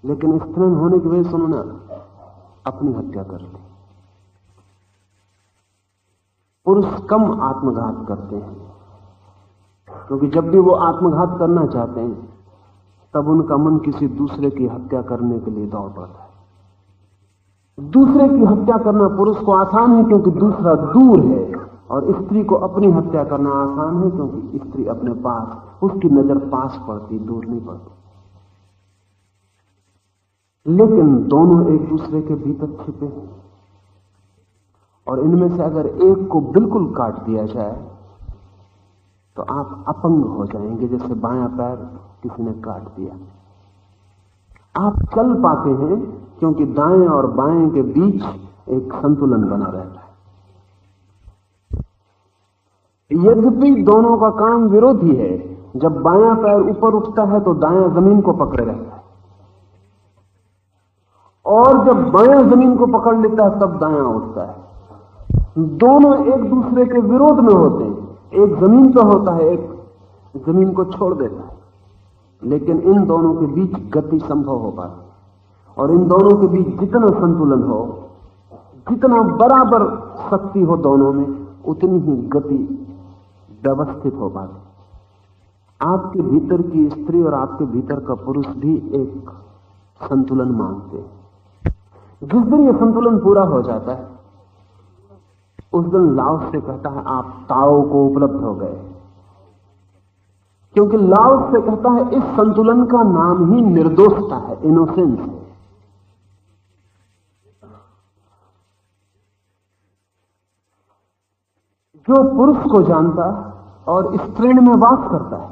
लेकिन स्त्रीण होने की वजह से उन्होंने अपनी हत्या कर ली। पुरुष कम आत्मघात करते हैं, क्योंकि जब भी वो आत्मघात करना चाहते हैं तब उनका मन किसी दूसरे की हत्या करने के लिए दौड़ पड़ता है। दूसरे की हत्या करना पुरुष को आसान है क्योंकि दूसरा दूर है, और स्त्री को अपनी हत्या करना आसान है क्योंकि स्त्री अपने पास, उसकी नजर पास पड़ती, दूर नहीं पड़ती। लेकिन दोनों एक दूसरे के भीतर छिपे हैं, और इनमें से अगर एक को बिल्कुल काट दिया जाए तो आप अपंग हो जाएंगे, जैसे बायां पैर किसी ने काट दिया। आप चल पाते हैं क्योंकि दाएं और बाएं के बीच एक संतुलन बना रहता है। यद्यपि दोनों का काम विरोधी है, जब बायां पैर ऊपर उठता है तो दायां जमीन को पकड़े रहता है, और जब बायां जमीन को पकड़ लेता है तब दायां उठता है। दोनों एक दूसरे के विरोध में होते हैं, एक जमीन पर होता है, एक जमीन को छोड़ देता है, लेकिन इन दोनों के बीच गति संभव हो पाती, और इन दोनों के बीच जितना संतुलन हो, जितना बराबर शक्ति हो दोनों में, उतनी ही गति व्यवस्थित हो पाती। आपके भीतर की स्त्री और आपके भीतर का पुरुष भी एक संतुलन मांगते हैं। जिस दिन ये संतुलन पूरा हो जाता है उस दिन लाओस से कहता है आप ताओ को उपलब्ध हो गए, क्योंकि लाओस से कहता है इस संतुलन का नाम ही निर्दोषता है, इनोसेंस है। जो पुरुष को जानता और स्त्रीण में वास करता है,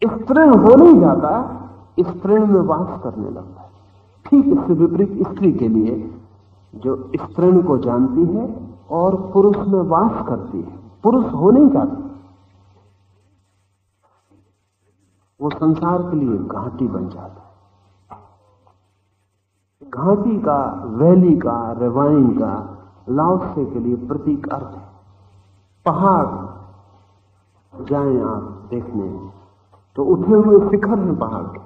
स्त्रीण हो नहीं जाता, स्त्रीण में वास करने लगता है। ठीक इससे विपरीत स्त्री के लिए जो स्त्रीण को जानती है और पुरुष में वास करती है, पुरुष हो नहीं जाता, वो संसार के लिए घाटी बन जाता है। घाटी का, वैली का, रेवाइन का लाओसे के लिए प्रतीक अर्थ है। पहाड़ जाएं आप देखने तो उठे हुए शिखर हैं पहाड़ के,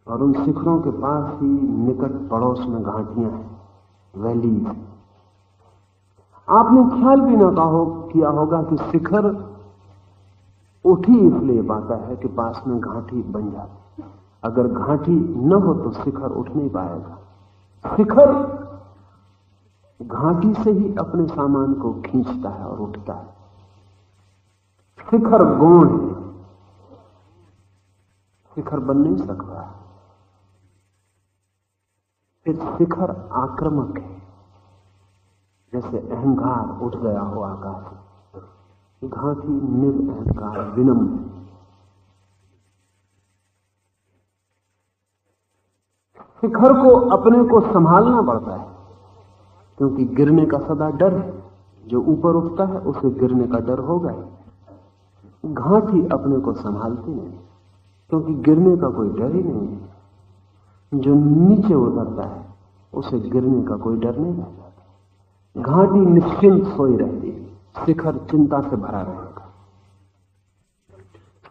और उन शिखरों के पास ही निकट पड़ोस में घाटियां हैं, वैलीज। आपने ख्याल भी ना किया होगा कि शिखर उठ ही इसलिए पाता है कि पास में घाटी बन जाती। अगर घाटी न हो तो शिखर उठ नहीं पाएगा। शिखर घाटी से ही अपने सामान को खींचता है और उठता है। शिखर गौण है, शिखर बन नहीं सकता। फिर शिखर आक्रामक है, जैसे अहंकार उठ गया हो आकाश में। घाटी निरअहंकार विनम्र। शिखर को अपने को संभालना पड़ता है, क्योंकि गिरने का सदा डर है। जो ऊपर उठता है उसे गिरने का डर होगा ही। घाटी अपने को संभालती नहीं, क्योंकि गिरने का कोई डर ही नहीं है। जो नीचे उतरता है उसे गिरने का कोई डर नहीं रहता। घाटी निश्चिंत सोई रहती है, शिखर चिंता से भरा रहेगा।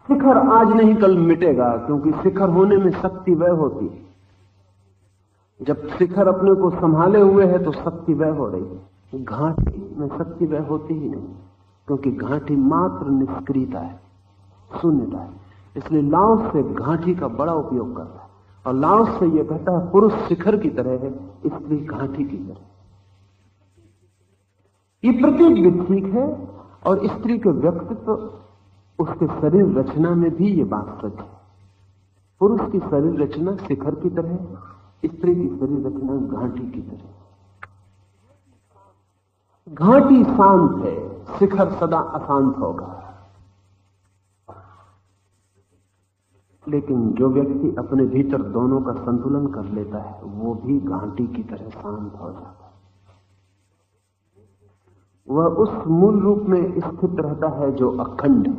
शिखर आज नहीं कल मिटेगा, क्योंकि शिखर होने में शक्ति वह होती है। जब शिखर अपने को संभाले हुए है तो शक्ति वह हो रही है। घाटी में शक्ति वह होती ही नहीं, क्योंकि घाटी मात्र निष्क्रियता है, शून्यता है। इसलिए लाओस से घाटी का बड़ा उपयोग करता है, और लाओस से यह कहता है पुरुष शिखर की तरह है, स्त्री घाटी की तरह। ये प्रतीक भी ठीक है, और स्त्री के व्यक्तित्व, उसके शरीर रचना में भी ये बात सच है। पुरुष की शरीर रचना शिखर की तरह, स्त्री की शरीर रचना घाटी की तरह। घाटी शांत है, शिखर सदा अशांत होगा। लेकिन जो व्यक्ति अपने भीतर दोनों का संतुलन कर लेता है वो भी घाटी की तरह शांत हो जाता है। वह उस मूल रूप में स्थित रहता है जो अखंड है।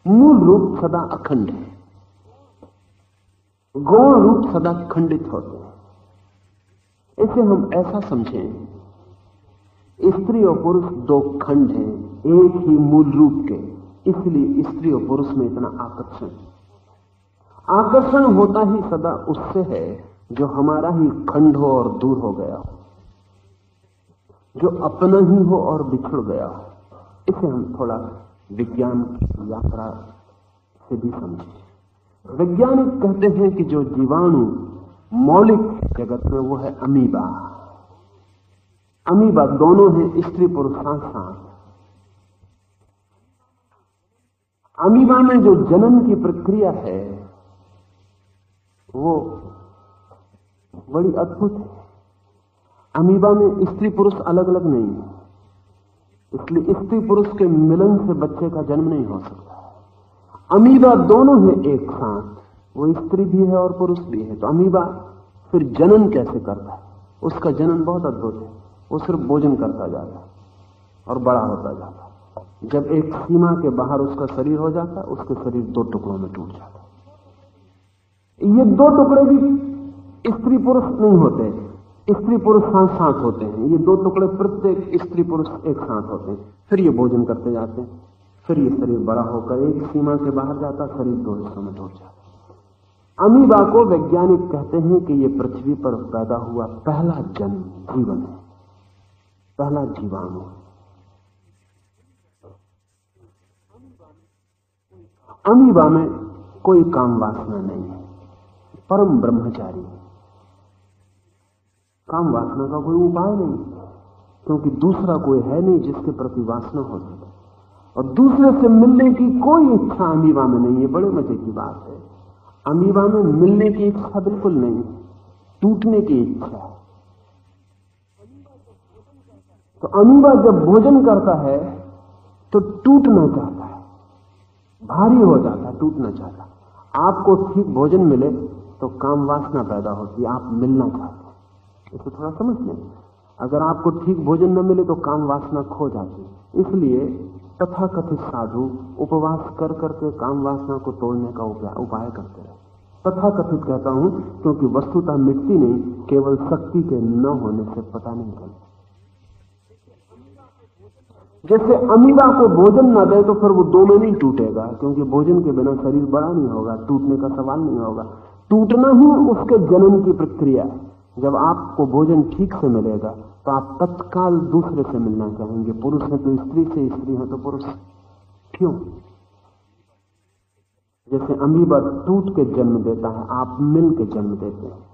मूल रूप सदा अखंड है, गौण रूप सदा खंडित होते हैं। इसे हम ऐसा समझें, स्त्री और पुरुष दो खंड हैं एक ही मूल रूप के, इसलिए स्त्री और पुरुष में इतना आकर्षण होता ही सदा उससे है जो हमारा ही खंड हो और दूर हो गया हो, जो अपना ही हो और बिछड़ गया हो। इसे हम थोड़ा विज्ञान की यात्रा से भी समझें। वैज्ञानिक कहते हैं कि जो जीवाणु मौलिक जगत में वो है अमीबा। अमीबा दोनों हैं, स्त्री पुरुष साथ साथ। अमीबा में जो जनन की प्रक्रिया है वो बड़ी अद्भुत है। अमीबा में स्त्री पुरुष अलग अलग नहीं है, इसलिए स्त्री पुरुष के मिलन से बच्चे का जन्म नहीं हो सकता। अमीबा दोनों है एक साथ, वो स्त्री भी है और पुरुष भी है। तो अमीबा फिर जनन कैसे करता है? उसका जनन बहुत अद्भुत है। वो सिर्फ भोजन करता जाता और बड़ा होता जाता। जब एक सीमा के बाहर उसका शरीर हो जाता, उसके शरीर दो टुकड़ों में टूट जाता। ये दो टुकड़े भी स्त्री पुरुष नहीं होते, स्त्री पुरुष साथ साथ होते हैं। ये दो टुकड़े प्रत्येक स्त्री पुरुष एक साथ होते हैं। फिर ये भोजन करते जाते हैं, फिर ये शरीर बड़ा होकर एक सीमा के बाहर जाता, शरीर दो हिस्सों में टूट जाता। अमीबा को वैज्ञानिक कहते हैं कि ये पृथ्वी पर पैदा हुआ पहला जन्म जीवन है, पहला जीवाणु। अमीबा में कोई काम वासना नहीं है, परम ब्रह्मचारी। काम वासना का कोई उपाय नहीं, क्योंकि दूसरा कोई है नहीं जिसके प्रति वासना हो सके, और दूसरे से मिलने की कोई इच्छा अमीबा में नहीं है। बड़े मजे की बात है, अमीबा में मिलने की इच्छा बिल्कुल नहीं, टूटने की इच्छा है। तो अमीबा जब भोजन करता है तो टूटना चाहता है, भारी हो जाता है, टूटना चाहता है। आपको ठीक भोजन मिले तो काम वासना पैदा होती है, आप मिलना चाहते हैं। इसे थोड़ा समझ लें। अगर आपको ठीक भोजन न मिले तो काम वासना खो जाती है। इसलिए तथाकथित साधु उपवास कर करके काम वासना को तोड़ने का उपाय करते रहे। तथाकथित कहता हूं क्योंकि वस्तुतः मिटती नहीं, केवल शक्ति के न होने से पता नहीं चलता। जैसे अमीबा को भोजन न दे तो फिर वो 2 में नहीं टूटेगा, क्योंकि भोजन के बिना शरीर बड़ा नहीं होगा, टूटने का सवाल नहीं होगा। टूटना ही उसके जन्म की प्रक्रिया है। जब आपको भोजन ठीक से मिलेगा तो आप तत्काल दूसरे से मिलना चाहेंगे। पुरुष है तो स्त्री से, स्त्री है तो पुरुष। क्यों? जैसे अमीबा टूट के जन्म देता है, आप मिल के जन्म देते हैं।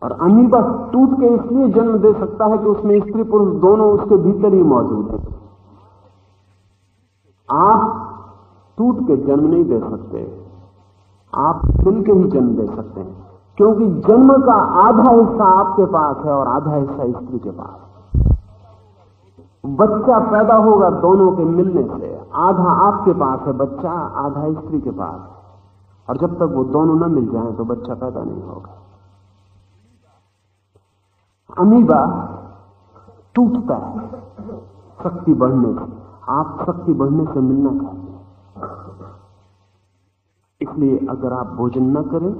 और अमीबा टूट के इसलिए जन्म दे सकता है कि उसमें स्त्री पुरुष दोनों उसके भीतर ही मौजूद हैं। आप टूट के जन्म नहीं दे सकते, आप मिल के ही जन्म दे सकते हैं, क्योंकि जन्म का आधा हिस्सा आपके पास है और आधा हिस्सा स्त्री के पास। बच्चा पैदा होगा दोनों के मिलने से, आधा आपके पास है बच्चा, आधा स्त्री के पास है, और जब तक वो दोनों न मिल जाएं तो बच्चा पैदा नहीं होगा। अमीबा टूटता है शक्ति बढ़ने से, आप शक्ति बढ़ने से मिलना चाहते हैं। इसलिए अगर आप भोजन न करें,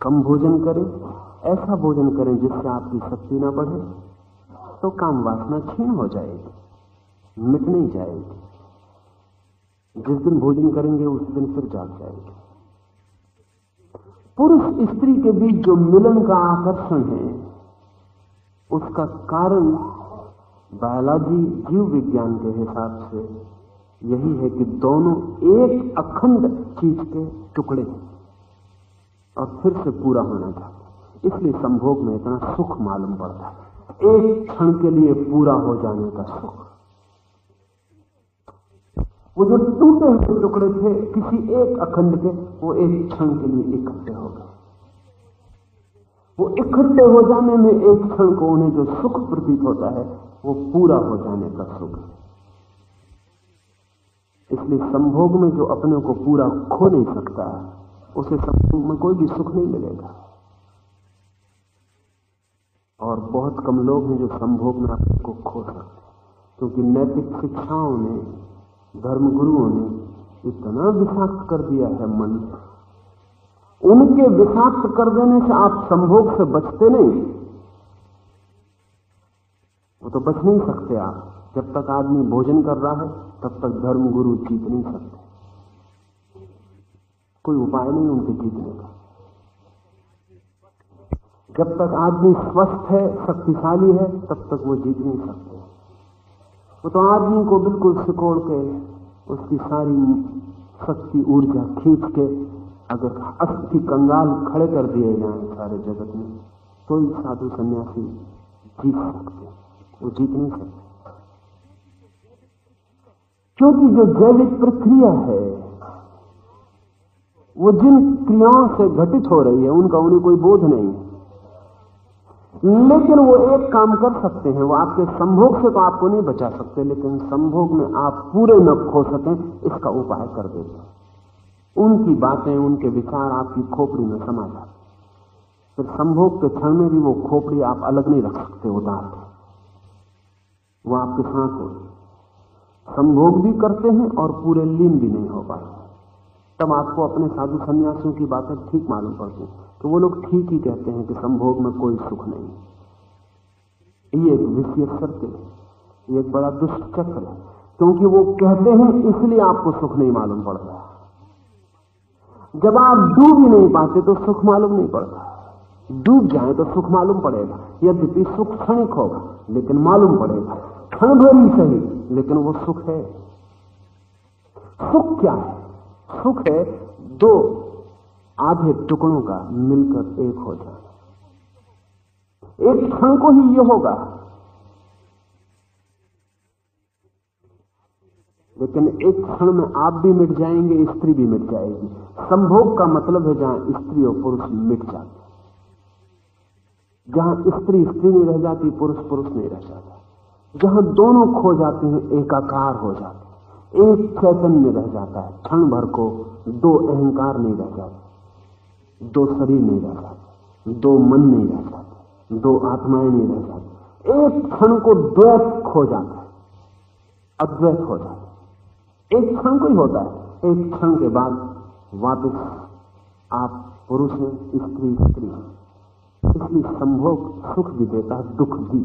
कम भोजन करें, ऐसा भोजन करें जिससे आपकी शक्ति न बढ़े, तो काम वासना क्षीण हो जाएगी, मिट नहीं जाएगी। जिस दिन भोजन करेंगे उस दिन फिर जाग जाएगी। पुरुष स्त्री के बीच जो मिलन का आकर्षण है, उसका कारण बायोलॉजी, जीव विज्ञान के हिसाब से यही है कि दोनों एक अखंड चीज के टुकड़े और फिर से पूरा होना चाहते। इसलिए संभोग में इतना सुख मालूम पड़ता है, एक क्षण के लिए पूरा हो जाने का सुख। वो जो टूटे हुए टुकड़े थे किसी एक अखंड के, वो एक क्षण के लिए इकट्ठे हो गए। वो इकट्ठे हो जाने में एक क्षण को उन्हें जो सुख प्रतीत होता है वो पूरा हो जाने का सुख है। इसलिए संभोग में जो अपने को पूरा खो नहीं सकता, उसे संभोग में कोई भी सुख नहीं मिलेगा। और बहुत कम लोग हैं जो संभोग में अपने को खो सकते, क्योंकि नैतिक शिक्षाओं ने, धर्मगुरुओं ने इतना विषाक्त कर दिया है मन। उनके विषाक्त कर देने से आप संभोग से बचते नहीं, वो तो बच नहीं सकते आप। जब तक आदमी भोजन कर रहा है तब तक धर्मगुरु जीत नहीं सकते, कोई उपाय नहीं उनके जीतने का। जब तक आदमी स्वस्थ है, शक्तिशाली है, तब तक वो जीत नहीं सकते। वो तो आदमी को बिल्कुल सिकोड़ के, उसकी सारी शक्ति ऊर्जा खींच के अगर अस्थि कंगाल खड़े कर दिए जाएं सारे जगत में, तो ही साधु सन्यासी जीत सकते, वो जीत नहीं सकते। क्योंकि जो जैविक प्रक्रिया है वो जिन क्रियाओं से घटित हो रही है उनका उन्हें कोई बोध नहीं है, लेकिन वो एक काम कर सकते हैं, वो आपके संभोग से तो आपको नहीं बचा सकते, लेकिन संभोग में आप पूरे न खो सकें इसका उपाय कर देते हैं। उनकी बातें, उनके विचार आपकी खोपड़ी में समा जाते, फिर संभोग के क्षण में भी वो खोपड़ी आप अलग नहीं रख सकते, उतार के वो आपके साथ हो। संभोग भी करते हैं और पूरे लीन भी नहीं हो पाते। तब आपको अपने साधु सन्यासियों की बातें ठीक मालूम पड़ती हैं, तो वो लोग ठीक ही कहते हैं कि संभोग में कोई सुख नहीं। ये एक विषय सर्कल है, ये एक बड़ा दुष्ट चक्र है, क्योंकि वो कहते हैं इसलिए आपको सुख नहीं मालूम पड़ता। जब आप डूब ही नहीं पाते तो सुख मालूम नहीं पड़ता, डूब जाए तो सुख मालूम पड़ेगा। यद्यपि सुख क्षणिक होगा लेकिन मालूम पड़ेगा, क्षण भर ही सही, लेकिन वो सुख है। सुख क्या है? सुख है दो आधे टुकड़ों का मिलकर एक हो जाना। एक क्षण को ही ये होगा, लेकिन एक क्षण में आप भी मिट जाएंगे, स्त्री भी मिट जाएगी। संभोग का मतलब है जहां स्त्री और पुरुष मिट जाते, जहां स्त्री स्त्री नहीं रह जाती, पुरुष पुरुष नहीं रह जाता, जहां दोनों खो जाते हैं, एकाकार हो जाते हैं, एक चैतन्य रह जाता है। क्षण भर को दो अहंकार नहीं रह जाते, दो शरीर नहीं रह जाते, दो मन नहीं रह जाते, दो आत्माएं नहीं रह जाती। एक क्षण को द्वैत खो जाता है, अद्वैत हो जाता है। एक क्षण को ही होता है, एक क्षण के बाद वापस आप पुरुष हैं, स्त्री स्त्री हैं। इसलिए संभोग सुख भी देता है, दुख भी।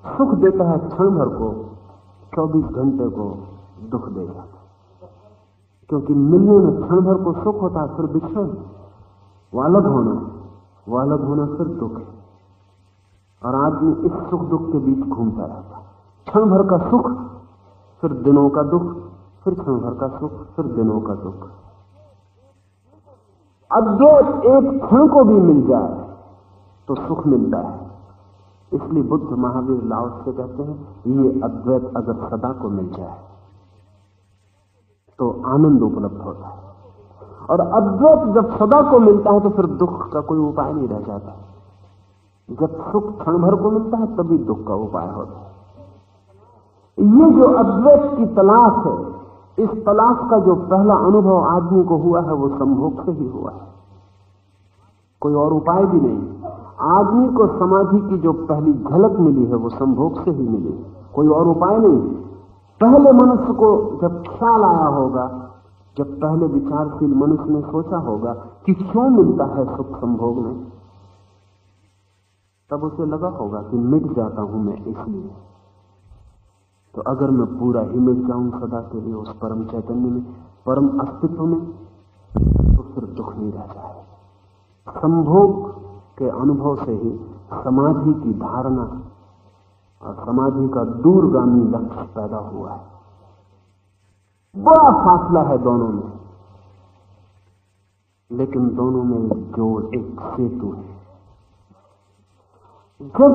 सुख देता है क्षण भर को, 24 घंटे को दुख देगा, क्योंकि मिलने में क्षण भर को सुख होता है, फिर बिछड़ना, वो अलग होना फिर दुख है। और आदमी इस सुख दुख के बीच घूमता रहता है। क्षण भर का सुख, फिर दिनों का दुख, फिर क्षण भर का सुख, फिर दिनों का दुख। अद्वैत एक क्षण को भी मिल जाए तो सुख मिलता है। इसलिए बुद्ध, महावीर, लाओ से कहते हैं ये अद्वैत अगर सदा को मिल जाए तो आनंद उपलब्ध होता है। और अद्वैत जब सदा को मिलता है तो फिर दुख का कोई उपाय नहीं रह जाता। जब सुख क्षण भर को मिलता है तभी दुख का उपाय होता है। ये जो अद्वैत की तलाश है, इस तलाश का जो पहला अनुभव आदमी को हुआ है वो संभोग से ही हुआ है, कोई और उपाय भी नहीं। आदमी को समाधि की जो पहली झलक मिली है वो संभोग से ही मिली, कोई और उपाय नहीं। पहले मनुष्य को जब ख्याल आया होगा, जब पहले विचारशील मनुष्य ने सोचा होगा कि क्यों मिलता है सुख संभोग में, तब उसे लगा होगा कि मिट जाता हूं मैं इसलिए। तो अगर मैं पूरा ही मिट जाऊं सदा के लिए उस परम चैतन्य में, परम अस्तित्व में, तो फिर दुख नहीं रह जाए। संभोग के अनुभव से ही समाधि की धारणा और समाधि का दूरगामी लक्ष्य पैदा हुआ है। बड़ा फासला है दोनों में, लेकिन दोनों में एक जोड़, एक सेतु है। जब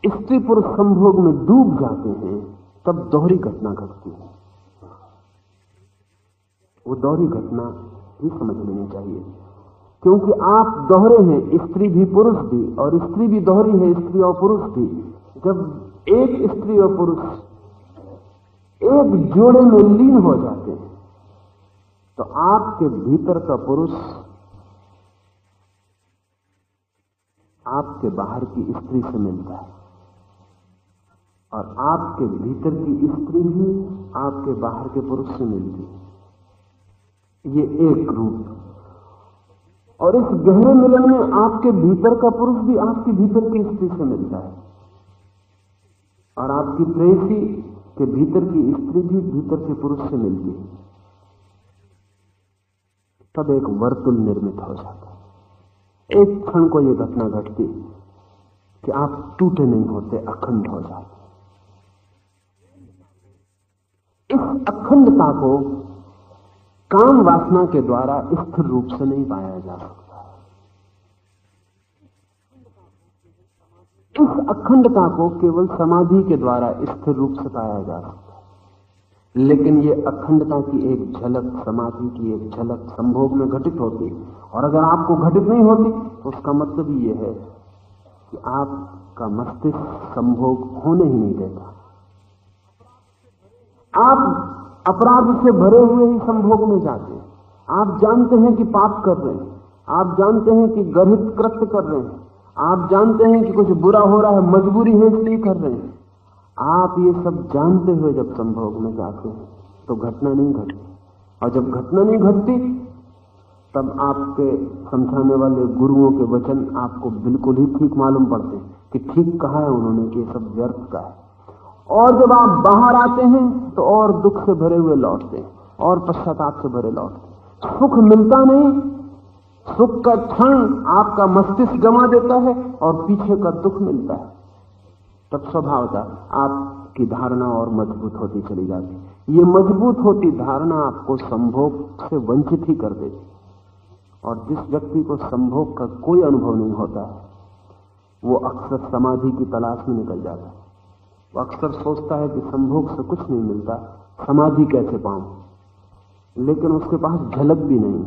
स्त्री पुरुष संभोग में डूब जाते हैं तब दोहरी घटना घटती है। वो दोहरी घटना भी समझ लेनी चाहिए, क्योंकि आप दोहरे हैं, स्त्री भी पुरुष भी, और स्त्री भी दोहरी है, स्त्री और पुरुष भी। जब एक स्त्री और पुरुष एक जोड़े में लीन हो जाते हैं तो आपके भीतर का पुरुष आपके बाहर की स्त्री से मिलता है, और आपके भीतर की स्त्री भी आपके बाहर के पुरुष से मिलती है। ये एक रूप। और इस गहरे मिलन में आपके भीतर का पुरुष भी आपके भीतर की स्त्री से मिलता है, और आपकी प्रेयसी के भीतर की स्त्री भी भीतर के पुरुष से मिलती है। तब एक वर्तुल निर्मित हो जाता है। एक क्षण को यह घटना घटती कि आप टूटे नहीं होते, अखंड हो जाते। इस अखंडता को काम वासना के द्वारा स्थिर रूप से नहीं पाया जा सकता। इस अखंडता को केवल समाधि के द्वारा स्थिर रूप से पाया जा सकता है। लेकिन ये अखंडता की एक झलक, समाधि की एक झलक संभोग में घटित होती है। और अगर आपको घटित नहीं होती तो उसका मतलब ये है कि आपका मस्तिष्क संभोग होने ही नहीं देता। आप अपराध से भरे हुए ही संभोग में जाते हैं। आप जानते हैं कि पाप कर रहे हैं, आप जानते हैं कि गर्हित कृत्य कर रहे हैं, आप जानते हैं कि कुछ बुरा हो रहा है, मजबूरी है इसलिए कर रहे हैं। आप ये सब जानते हुए जब संभोग में जाते हैं तो घटना नहीं घटती। और जब घटना नहीं घटती तब आपके समझाने वाले गुरुओं के वचन आपको बिल्कुल ही ठीक मालूम पड़ते हैं कि ठीक कहा है उन्होंने कि ये सब व्यर्थ का है। और जब आप बाहर आते हैं तो और दुख से भरे हुए लौटते हैं, और पश्चाताप से भरे लौटते हैं। सुख मिलता नहीं, सुख का क्षण आपका मस्तिष्क गंवा देता है और पीछे का दुख मिलता है। तब स्वभावतः आप की धारणा और मजबूत होती चली जाती। ये मजबूत होती धारणा आपको संभोग से वंचित ही कर देती। और जिस व्यक्ति को संभोग का कोई अनुभव नहीं होता है, वो अक्सर समाधि की तलाश में निकल जाता है। वो अक्सर सोचता है कि संभोग से कुछ नहीं मिलता, समाधि कैसे पाऊं, लेकिन उसके पास झलक भी नहीं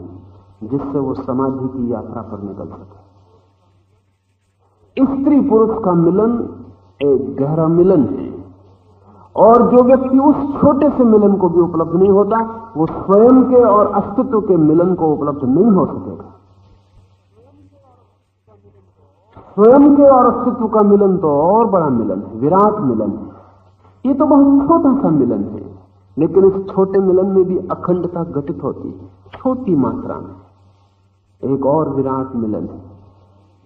जिससे वो समाधि की यात्रा पर निकल सके। स्त्री पुरुष का मिलन एक गहरा मिलन है, और जो व्यक्ति उस छोटे से मिलन को भी उपलब्ध नहीं होता, वो स्वयं के और अस्तित्व के मिलन को उपलब्ध नहीं हो सकेगा। स्वयं के और अस्तित्व का मिलन तो और बड़ा मिलन है, विराट मिलन है। ये तो बहुत छोटा सा मिलन है, लेकिन इस छोटे मिलन में भी अखंडता घटित होती है, छोटी मात्रा में। एक और विराट मिलन है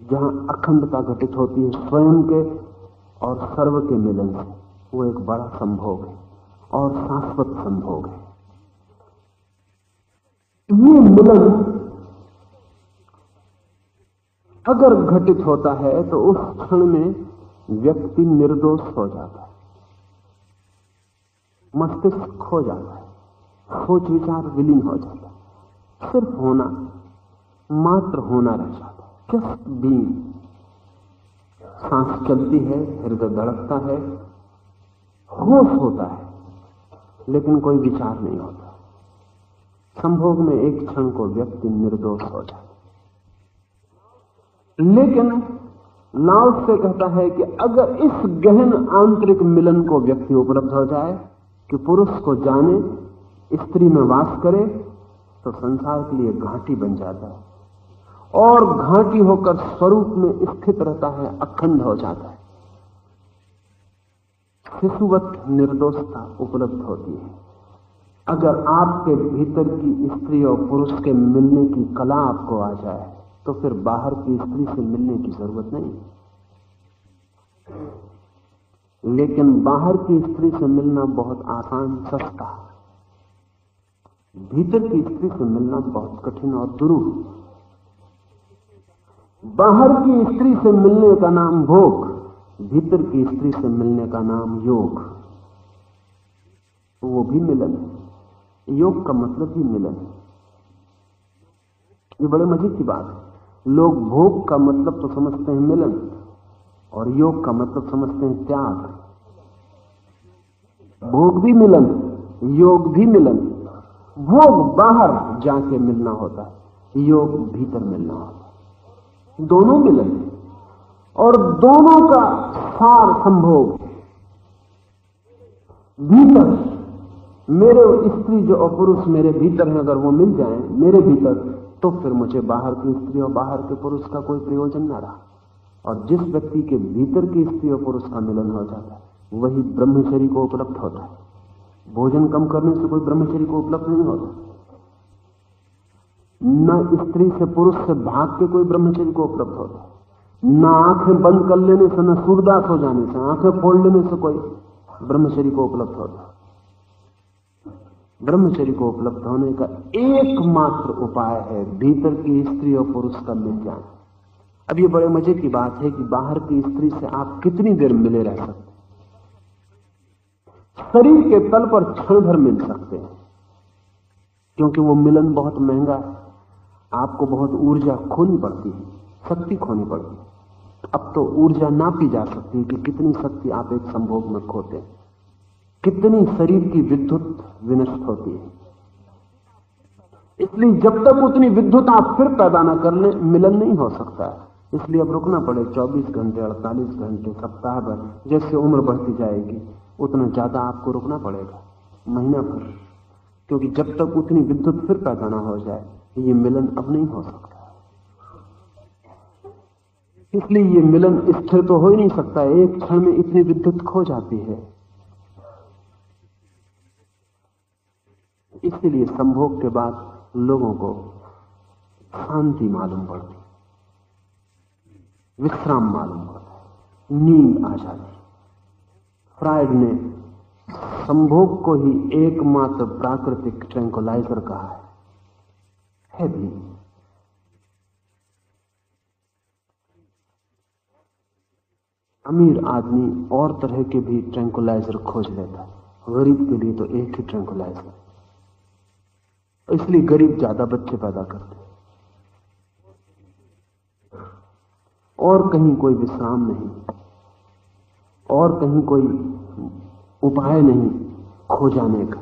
जहां अखंडता घटित होती है स्वयं के और सर्व के मिलन से। वो एक बड़ा संभोग है और शाश्वत संभोग है। ये मिलन अगर घटित होता है तो उस क्षण में व्यक्ति निर्दोष हो जाता है, मस्तिष्क खो जाता है, सोच विचार विलीन हो जाता है, सिर्फ होना, मात्र होना रह जाता है। Just being. सांस चलती है, हृदय धड़कता है, होश होता है, लेकिन कोई विचार नहीं होता। संभोग में एक क्षण को व्यक्ति निर्दोष हो जाता है। लेकिन लाओ से कहता है कि अगर इस गहन आंतरिक मिलन को व्यक्ति उपलब्ध हो जाए कि पुरुष को जाने, स्त्री में वास करे, तो संसार के लिए घाटी बन जाता है, और घाटी होकर स्वरूप में स्थित रहता है, अखंड हो जाता है। शिशुवत निर्दोषता उपलब्ध होती है। अगर आपके भीतर की स्त्री और पुरुष के मिलने की कला आपको आ जाए, तो फिर बाहर की स्त्री से मिलने की जरूरत नहीं। लेकिन बाहर की स्त्री से मिलना बहुत आसान, सस्ता। भीतर की स्त्री से मिलना बहुत कठिन और दुरूह। बाहर की स्त्री से मिलने का नाम भोग, भीतर की स्त्री से मिलने का नाम योग। वो भी मिलन है। योग का मतलब ही मिलन है। ये बड़े मजे की बात है। लोग भोग का मतलब तो समझते हैं मिलन, और योग का मतलब समझते हैं त्याग। भोग भी मिलन, योग भी मिलन। भोग बाहर जाके मिलना होता है, योग भीतर मिलना होता है। दोनों मिलन है, और दोनों का सार संभोग। भीतर मेरे स्त्री जो और पुरुष मेरे भीतर हैं, अगर वो मिल जाएं मेरे भीतर, तो फिर मुझे बाहर की स्त्री और बाहर के पुरुष का कोई प्रयोजन ना रहा। और जिस व्यक्ति के भीतर की स्त्री और पुरुष का मिलन हो जाता है, वही ब्रह्मचर्य को उपलब्ध होता है। भोजन कम करने से कोई ब्रह्मचर्य को उपलब्ध नहीं होता। न स्त्री से पुरुष से भाग के कोई ब्रह्मचर्य को उपलब्ध होता है। न आंखें बंद कर लेने से, न सूरदास हो जाने से, आंखें फोड़ लेने से कोई ब्रह्मचर्य को उपलब्ध होता है। ब्रह्मचर्य को उपलब्ध होने का एकमात्र उपाय है भीतर की स्त्री और पुरुष का मिल जाना। अब ये बड़े मजे की बात है कि बाहर की स्त्री से आप कितनी देर मिले रह सकते? शरीर के तल पर क्षण भर मिल सकते हैं, क्योंकि वो मिलन बहुत महंगा है। आपको बहुत ऊर्जा खोनी पड़ती है, शक्ति खोनी पड़ती है। अब तो ऊर्जा नापी जा सकती है कि कितनी शक्ति आप एक संभोग में खोते हैं, कितनी शरीर की विद्युत विनष्ट होती है। इसलिए जब तक उतनी विद्युत आप फिर पैदा न कर लें, मिलन नहीं हो सकता है। इसलिए अब रुकना पड़े 24 घंटे, 48 घंटे, सप्ताह भर। जैसे उम्र बढ़ती जाएगी उतना ज्यादा आपको रुकना पड़ेगा, महीना भर, क्योंकि जब तक उतनी विद्युत फिर पैदा ना हो जाए, ये मिलन अब नहीं हो सकता। इसलिए ये मिलन स्थिर तो हो ही नहीं सकता। एक क्षण में इतनी विद्युत खो जाती है। इसलिए संभोग के बाद लोगों को शांति मालूम पड़ती, विश्राम मालूम पड़ता, नींद आ जाती। फ्रायड ने संभोग को ही एकमात्र प्राकृतिक ट्रैंकुलाइजर कहा है भी। अमीर आदमी और तरह के भी ट्रैंकुलाइजर खोज लेता है, गरीब के लिए तो एक ही ट्रैंकुलाइजर, इसलिए गरीब ज्यादा बच्चे पैदा करते हैं। और कहीं कोई विश्राम नहीं, और कहीं कोई उपाय नहीं खो जाने का।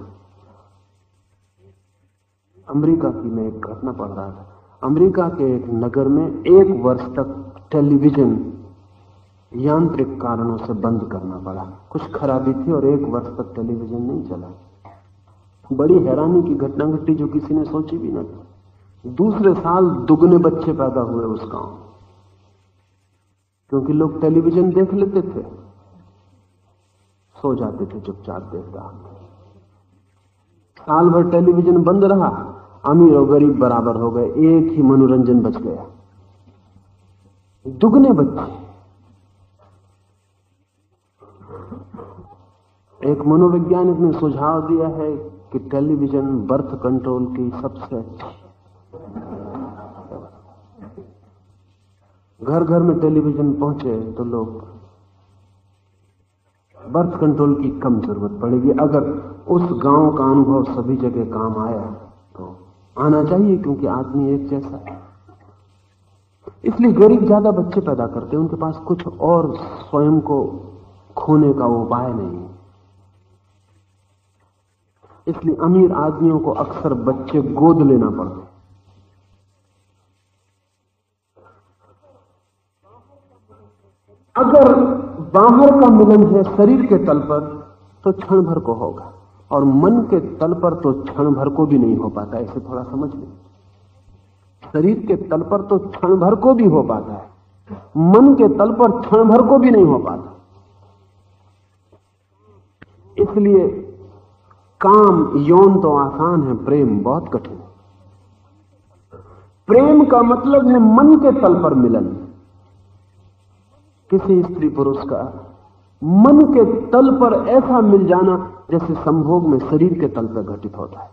अमेरिका की मैं एक घटना पढ़ रहा था। अमेरिका के एक नगर में 1 वर्ष तक टेलीविजन यांत्रिक कारणों से बंद करना पड़ा। कुछ खराबी थी और 1 वर्ष तक टेलीविजन नहीं चला। बड़ी हैरानी की घटना घटी जो किसी ने सोची भी न थी। दूसरे साल दुगने बच्चे पैदा हुए उस गांव में, क्योंकि लोग टेलीविजन देख लेते थे, सो जाते थे चुपचाप देखता। साल भर टेलीविजन बंद रहा, अमीर और गरीब बराबर हो गए, एक ही मनोरंजन बच गया, दुगने बच्चे। एक मनोवैज्ञानिक ने सुझाव दिया है कि टेलीविजन बर्थ कंट्रोल की सबसे अच्छी। घर घर में टेलीविजन पहुंचे तो लोग बर्थ कंट्रोल की कम जरूरत पड़ेगी। अगर उस गांव का अनुभव सभी जगह काम आया तो आना चाहिए, क्योंकि आदमी एक जैसा है। इसलिए गरीब ज्यादा बच्चे पैदा करते हैं, उनके पास कुछ और स्वयं को खोने का उपाय नहीं। इसलिए अमीर आदमियों को अक्सर बच्चे गोद लेना पड़ते। अगर बाहर का मिलन है शरीर के तल पर तो क्षण भर को होगा, और मन के तल पर तो क्षण भर को भी नहीं हो पाता। इसे थोड़ा समझ लें। शरीर के तल पर तो क्षण भर को भी हो पाता है, मन के तल पर क्षण भर को भी नहीं हो पाता। इसलिए काम यौन तो आसान है, प्रेम बहुत कठिन है। प्रेम का मतलब है मन के तल पर मिलन। किसी स्त्री पुरुष का मन के तल पर ऐसा मिल जाना जैसे संभोग में शरीर के तल पर घटित होता है।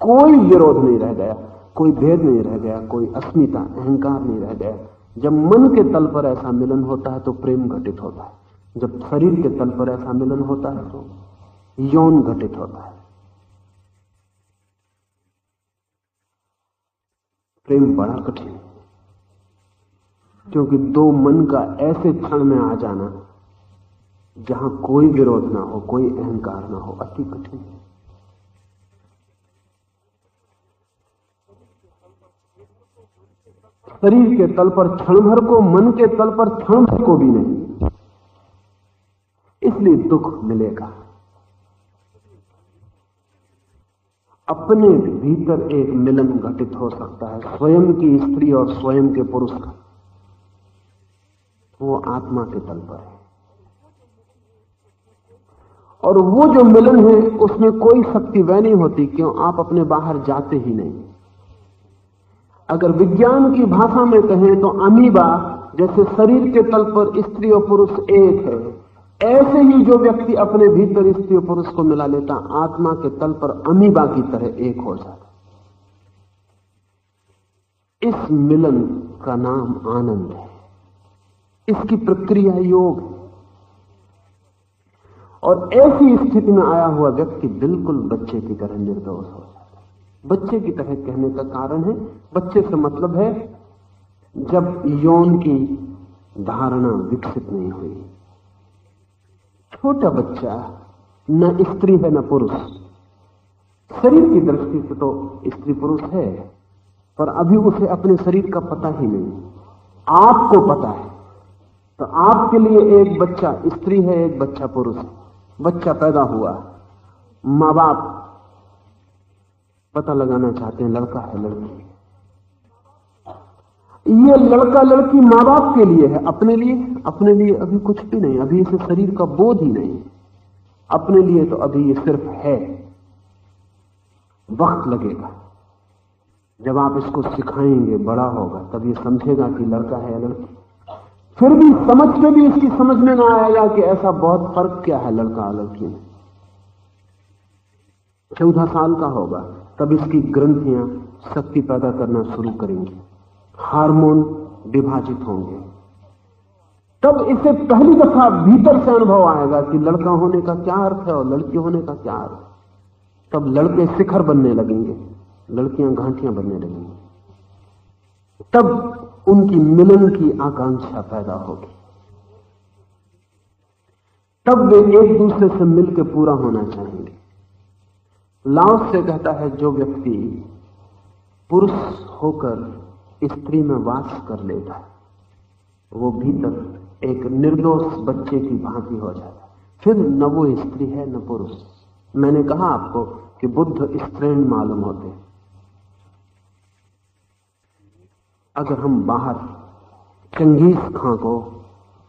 कोई विरोध नहीं रह गया, कोई भेद नहीं रह गया, कोई अस्मिता अहंकार नहीं रह गया। जब मन के तल पर ऐसा मिलन होता है तो प्रेम घटित होता है। जब शरीर के तल पर ऐसा मिलन होता है तो यौन घटित होता है। प्रेम बड़ा कठिन है, क्योंकि दो मन का ऐसे क्षण में आ जाना जहां कोई विरोध ना हो, कोई अहंकार ना हो, अति कठिन है। शरीर के तल पर क्षण भर को, मन के तल पर क्षण भर को भी नहीं। इसलिए दुख मिलेगा। अपने भीतर एक मिलन घटित हो सकता है, स्वयं की स्त्री और स्वयं के पुरुष का। वो आत्मा के तल पर है, और वो जो मिलन है उसमें कोई शक्ति वह नहीं होती, क्यों? आप अपने बाहर जाते ही नहीं। अगर विज्ञान की भाषा में कहें तो अमीबा जैसे शरीर के तल पर स्त्री और पुरुष एक है, ऐसे ही जो व्यक्ति अपने भीतर स्त्री और पुरुष को मिला लेता, आत्मा के तल पर अमीबा की तरह एक हो जाता। इस मिलन का नाम आनंद है। इसकी प्रक्रिया योग है। और ऐसी स्थिति में आया हुआ व्यक्ति बिल्कुल बच्चे की तरह निर्दोष हो जाता है। बच्चे की तरह कहने का कारण है, बच्चे से मतलब है जब यौन की धारणा विकसित नहीं हुई। छोटा बच्चा न स्त्री है न पुरुष। शरीर की दृष्टि से तो स्त्री पुरुष है, पर अभी उसे अपने शरीर का पता ही नहीं। आपको पता है, तो आपके लिए एक बच्चा स्त्री है, एक बच्चा पुरुष है। बच्चा पैदा हुआ, मां बाप पता लगाना चाहते हैं लड़का है लड़की। ये लड़का लड़की मां बाप के लिए है, अपने लिए अभी कुछ भी नहीं। अभी इसे शरीर का बोध ही नहीं। अपने लिए तो अभी ये सिर्फ है। वक्त लगेगा, जब आप इसको सिखाएंगे, बड़ा होगा, तब ये समझेगा कि लड़का है या लड़की। फिर भी समझ के भी इसकी समझ में ना आएगा कि ऐसा बहुत फर्क क्या है लड़का और लड़की में। 14 साल का होगा तब इसकी ग्रंथियां शक्ति पैदा करना शुरू करेंगी, हार्मोन विभाजित होंगे, तब इसे पहली दफा भीतर से अनुभव आएगा कि लड़का होने का क्या अर्थ है और लड़की होने का क्या अर्थ है। तब लड़के शिखर बनने लगेंगे, लड़कियां घाटियां बनने लगेंगी। तब उनकी मिलन की आकांक्षा पैदा होगी। तब वे एक दूसरे से मिलकर पूरा होना चाहेंगे। लाओस से कहता है, जो व्यक्ति पुरुष होकर स्त्री में वास कर लेता है वो भीतर एक निर्दोष बच्चे की भांति हो जाता है। फिर न वो स्त्री है न पुरुष। मैंने कहा आपको कि बुद्ध स्त्रीण मालूम होते। अगर हम बाहर चंगेज खां को,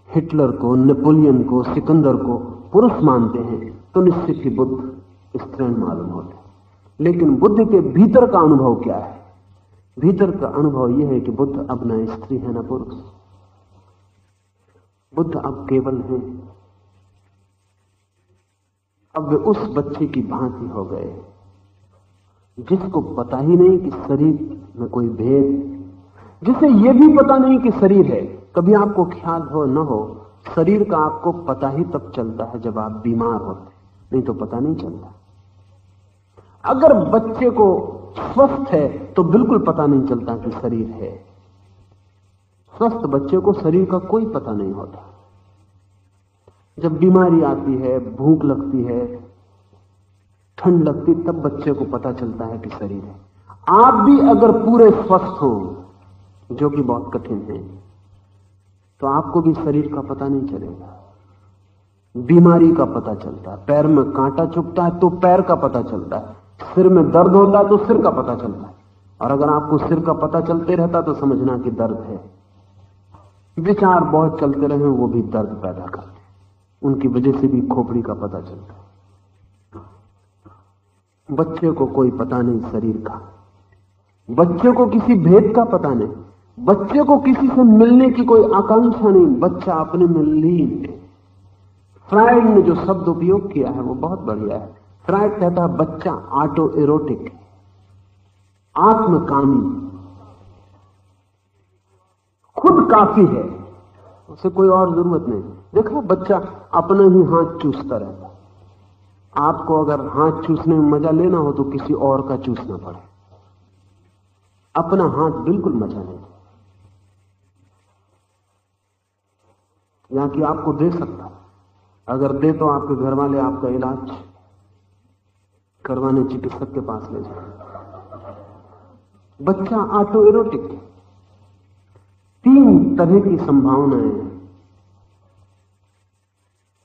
हिटलर को, नेपोलियन को, सिकंदर को पुरुष मानते हैं तो निश्चित ही बुद्ध स्त्रीण मालूम होते। लेकिन बुद्ध के भीतर का अनुभव क्या है? भीतर का अनुभव यह है कि बुद्ध अब न स्त्री है न पुरुष। बुद्ध अब केवल हैं। अब वे उस बच्चे की भांति हो गए जिसको पता ही नहीं कि शरीर में कोई भेद, जिसे यह भी पता नहीं कि शरीर है। कभी आपको ख्याल हो न हो, शरीर का आपको पता ही तब चलता है जब आप बीमार होते, नहीं तो पता नहीं चलता। अगर बच्चे को स्वस्थ है तो बिल्कुल पता नहीं चलता कि शरीर है। स्वस्थ बच्चे को शरीर का कोई पता नहीं होता। जब बीमारी आती है, भूख लगती है, ठंड लगती, तब बच्चे को पता चलता है कि शरीर है। आप भी अगर पूरे स्वस्थ हो, जो कि बहुत कठिन है, तो आपको भी शरीर का पता नहीं चलेगा। बीमारी का पता चलता है। पैर में कांटा चुभता है तो पैर का पता चलता है, सिर में दर्द होता है तो सिर का पता चलता है। और अगर आपको सिर का पता चलते रहता तो समझना कि दर्द है। विचार बहुत चलते रहे वो भी दर्द पैदा करते, उनकी वजह से भी खोपड़ी का पता चलता है। बच्चे को कोई पता नहीं शरीर का, बच्चे को किसी भेद का पता नहीं, बच्चे को किसी से मिलने की कोई आकांक्षा नहीं। बच्चा अपने में लीन है। फ्रायड ने जो शब्द उपयोग किया है वो बहुत बढ़िया है। फ्रायड कहता है बच्चा ऑटो एरोटिक, आत्मकामी, खुद काफी है, उसे कोई और जरूरत नहीं। देखो बच्चा अपना ही हाथ चूसता रहता। आपको अगर हाथ चूसने में मजा लेना हो तो किसी और का चूसना पड़े, अपना हाथ बिल्कुल मजा नहीं। यहां कि आपको दे सकता, अगर दे तो आपके घर वाले आपका इलाज करवाने चिकित्सक के पास ले जाए। बच्चा ऑटो एरोटिक। 3 तरह की संभावनाएं हैं।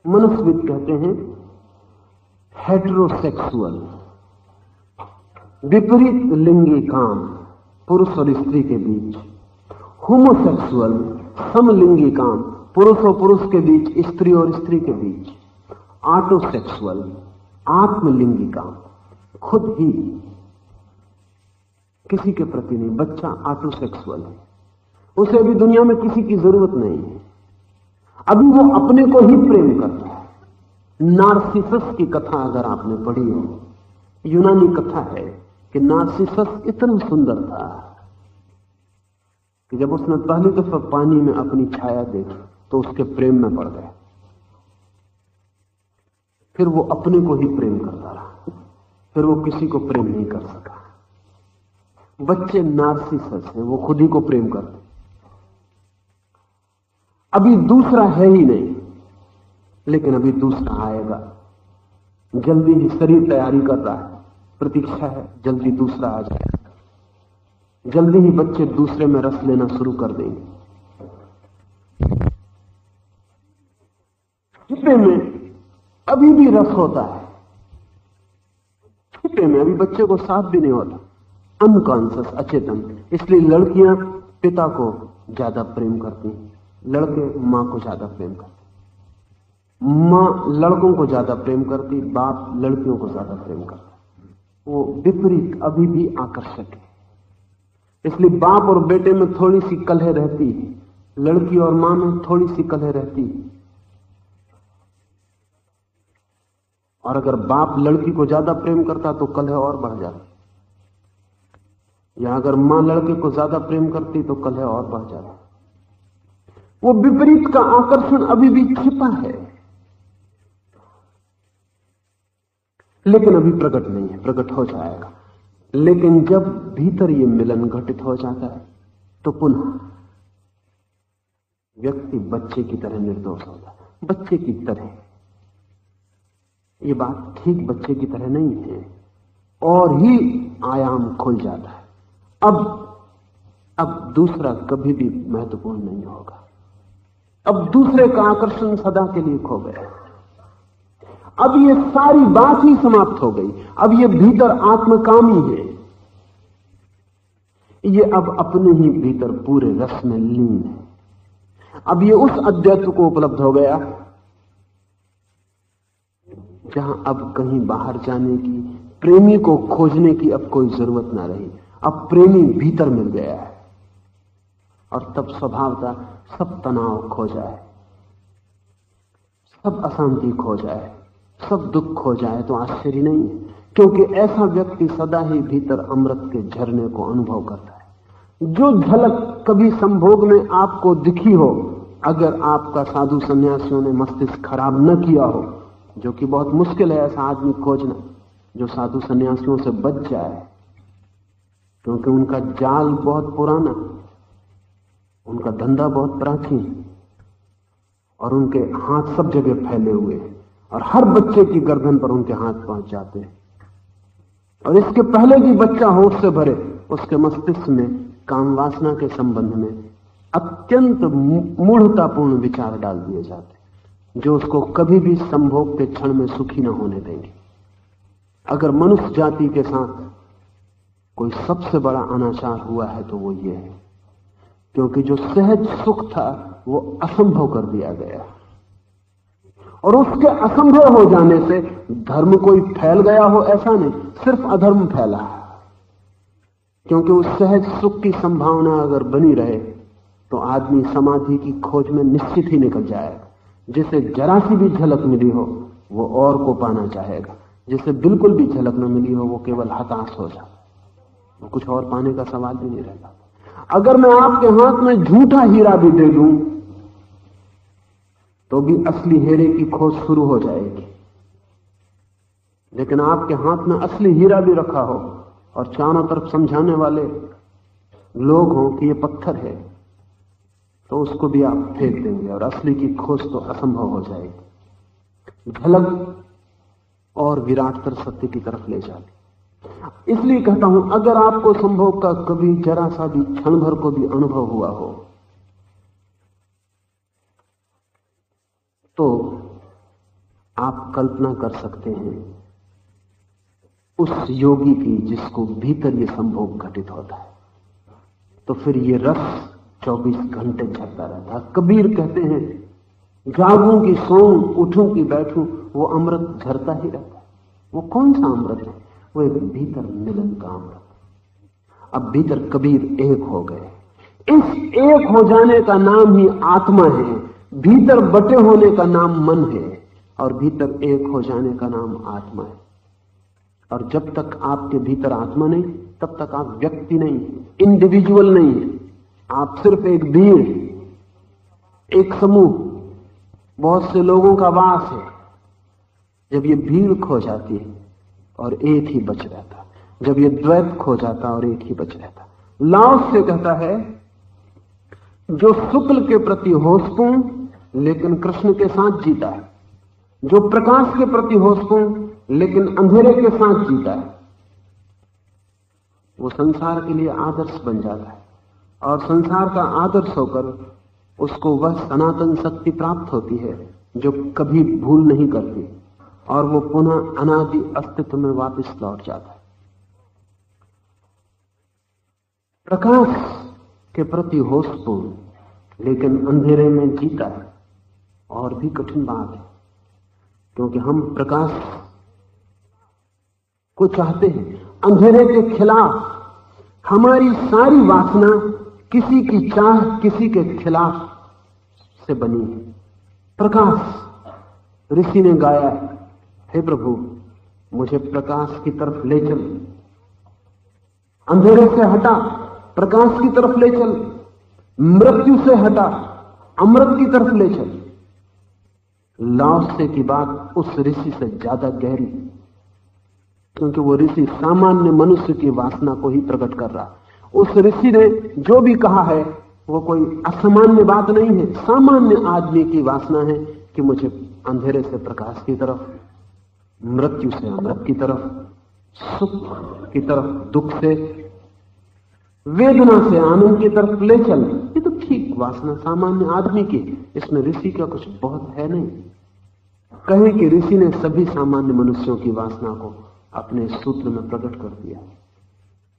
मनस्विद कहते हैं हेटेरोसेक्सुअल, विपरीत लिंगी काम पुरुष और स्त्री के बीच। होमोसेक्सुअल, समलिंगी काम पुरुष और पुरुष के बीच, स्त्री और स्त्री के बीच। ऑटोसेक्सुअल, आत्मलिंगी काम, खुद ही, किसी के प्रति नहीं। बच्चा ऑटोसेक्सुअल है, उसे अभी दुनिया में किसी की जरूरत नहीं है। अभी वो अपने को ही प्रेम करता है। नार्सिसस की कथा अगर आपने पढ़ी हो, यूनानी कथा है कि नार्सिसस इतना सुंदर था कि जब उसने पहली दफा पानी में अपनी छाया देखी तो उसके प्रेम में पड़ गया। फिर वो अपने को ही प्रेम करता रहा, फिर वो किसी को प्रेम नहीं कर सका। बच्चे नार्सिसस हैं, वो खुद ही को प्रेम करते। अभी दूसरा है ही नहीं, लेकिन अभी दूसरा आएगा। जल्दी ही शरीर तैयारी कर रहा है, प्रतीक्षा है, जल्दी दूसरा आ जाएगा। जल्दी ही बच्चे दूसरे में रस लेना शुरू कर देंगे। छुपे में अभी भी रस होता है, छुपे में अभी बच्चे को साथ भी नहीं होता, अनकॉन्शियस, अचेतन। इसलिए लड़कियां पिता को ज्यादा प्रेम करती हैं, लड़के मां को ज्यादा प्रेम करते। मां लड़कों को ज्यादा प्रेम करती, बाप लड़कियों को ज्यादा प्रेम करता। वो विपरीत अभी भी आकर्षक है। इसलिए बाप और बेटे में थोड़ी सी कलह रहती है, लड़की और मां में थोड़ी सी कलह रहती है। और अगर बाप लड़की को ज्यादा प्रेम करता तो कलह और बढ़ जाती, या अगर मां लड़के को ज्यादा प्रेम करती तो कलह और बढ़ जाता। वो विपरीत का आकर्षण अभी भी छिपा है, लेकिन अभी प्रकट नहीं है, प्रकट हो जाएगा। लेकिन जब भीतर ये मिलन घटित हो जाता है तो पुनः व्यक्ति बच्चे की तरह निर्दोष हो जाता है। बच्चे की तरह, ये बात ठीक बच्चे की तरह नहीं है, और ही आयाम खुल जाता है। अब दूसरा कभी भी महत्वपूर्ण नहीं होगा। अब दूसरे का आकर्षण सदा के लिए खो गया। अब ये सारी बात ही समाप्त हो गई। अब ये भीतर आत्मकामी है, ये अब अपने ही भीतर पूरे रस में लीन है। अब ये उस अद्वैत को उपलब्ध हो गया जहां अब कहीं बाहर जाने की, प्रेमी को खोजने की अब कोई जरूरत ना रही। अब प्रेमी भीतर मिल गया है, और तब स्वभावतः सब तनाव खो जाए, सब अशांति खो जाए, सब दुख खो जाए तो आश्चर्य नहीं है, क्योंकि ऐसा व्यक्ति सदा ही भीतर अमृत के झरने को अनुभव करता है। जो झलक कभी संभोग में आपको दिखी हो, अगर आपका साधु सन्यासियों ने मस्तिष्क खराब न किया हो, जो कि बहुत मुश्किल है ऐसा आदमी खोजना जो साधु सन्यासियों से बच जाए, क्योंकि उनका जाल बहुत पुराना, उनका धंधा बहुत प्राचीन, और उनके हाथ सब जगह फैले हुए हैं, और हर बच्चे की गर्दन पर उनके हाथ पहुंच जाते हैं। और इसके पहले कि बच्चा होश से भरे, उसके मस्तिष्क में काम वासना के संबंध में अत्यंत मूढ़तापूर्ण विचार डाल दिए जाते हैं, जो उसको कभी भी संभोग के क्षण में सुखी न होने देंगे। अगर मनुष्य जाति के साथ कोई सबसे बड़ा अनाचार हुआ है तो वो ये है, क्योंकि जो सहज सुख था वो असंभव कर दिया गया, और उसके असंभव हो जाने से धर्म कोई फैल गया हो ऐसा नहीं, सिर्फ अधर्म फैला। क्योंकि उस सहज सुख की संभावना अगर बनी रहे तो आदमी समाधि की खोज में निश्चित ही निकल जाएगा। जिसे जरा सी भी झलक मिली हो वो और को पाना चाहेगा, जिसे बिल्कुल भी झलक न मिली हो वो केवल हताश हो जाए, वो कुछ और पाने का सवाल भी नहीं रहता। अगर मैं आपके हाथ में झूठा हीरा भी दे दूं तो भी असली हीरे की खोज शुरू हो जाएगी, लेकिन आपके हाथ में असली हीरा भी रखा हो और चारों तरफ समझाने वाले लोग हों कि ये पत्थर है, तो उसको भी आप फेंक देंगे और असली की खोज तो असंभव हो जाएगी। झलक और विराटतर सत्य की तरफ ले जाती। इसलिए कहता हूं, अगर आपको संभोग का कभी जरा सा भी क्षण भर को भी अनुभव हुआ हो तो आप कल्पना कर सकते हैं उस योगी की जिसको भीतर ये संभोग घटित होता है, तो फिर ये रस 24 घंटे झरता रहता है। कबीर कहते हैं, जागूं की सोऊं, उठूं की बैठूं, वो अमृत झरता ही रहता है। वो कौन सा अमृत है? वो एक भीतर मिलन का अमृत। अब भीतर कबीर एक हो गए। इस एक हो जाने का नाम ही आत्मा है। भीतर बटे होने का नाम मन है, और भीतर एक हो जाने का नाम आत्मा है। और जब तक आपके भीतर आत्मा नहीं, तब तक आप व्यक्ति नहीं, इंडिविजुअल नहीं है। आप सिर्फ एक भीड़, एक समूह, बहुत से लोगों का वास है। जब ये भीड़ खो जाती है और एक ही बच रहता, जब ये द्वैत खो जाता और एक ही बच रहता। लाओस से कहता है, जो शुक्ल के प्रति होशपूर्ण लेकिन कृष्ण के साथ जीता है, जो प्रकाश के प्रति होशपूर्ण लेकिन अंधेरे के साथ जीता है, वो संसार के लिए आदर्श बन जाता है। और संसार का आदर्श होकर उसको वह सनातन शक्ति प्राप्त होती है जो कभी भूल नहीं करती, और वो पुनः अनादि अस्तित्व में वापस लौट जाता है। प्रकाश के प्रति होशपूर्ण लेकिन अंधेरे में जीता है, और भी कठिन बात है, क्योंकि हम प्रकाश को चाहते हैं। अंधेरे के खिलाफ हमारी सारी वासना किसी की चाह, किसी के खिलाफ से बनी है। प्रकाश, ऋषि ने गाया, हे प्रभु मुझे प्रकाश की तरफ ले चल, अंधेरे से हटा प्रकाश की तरफ ले चल, मृत्यु से हटा अमृत की तरफ ले चल। लाओत्से की बात उस ऋषि से ज्यादा गहरी, क्योंकि वो ऋषि सामान्य मनुष्य की वासना को ही प्रकट कर रहा। उस ऋषि ने जो भी कहा है वो कोई असामान्य बात नहीं है, सामान्य आदमी की वासना है कि मुझे अंधेरे से प्रकाश की तरफ, मृत्यु से अमृत की तरफ, सुख की तरफ दुख से, वेदना से आनंद की तरफ ले चल। ये तो ठीक वासना सामान्य आदमी की, इसमें ऋषि का कुछ बहुत है नहीं। कहें कि ऋषि ने सभी सामान्य मनुष्यों की वासना को अपने सूत्र में प्रकट कर दिया,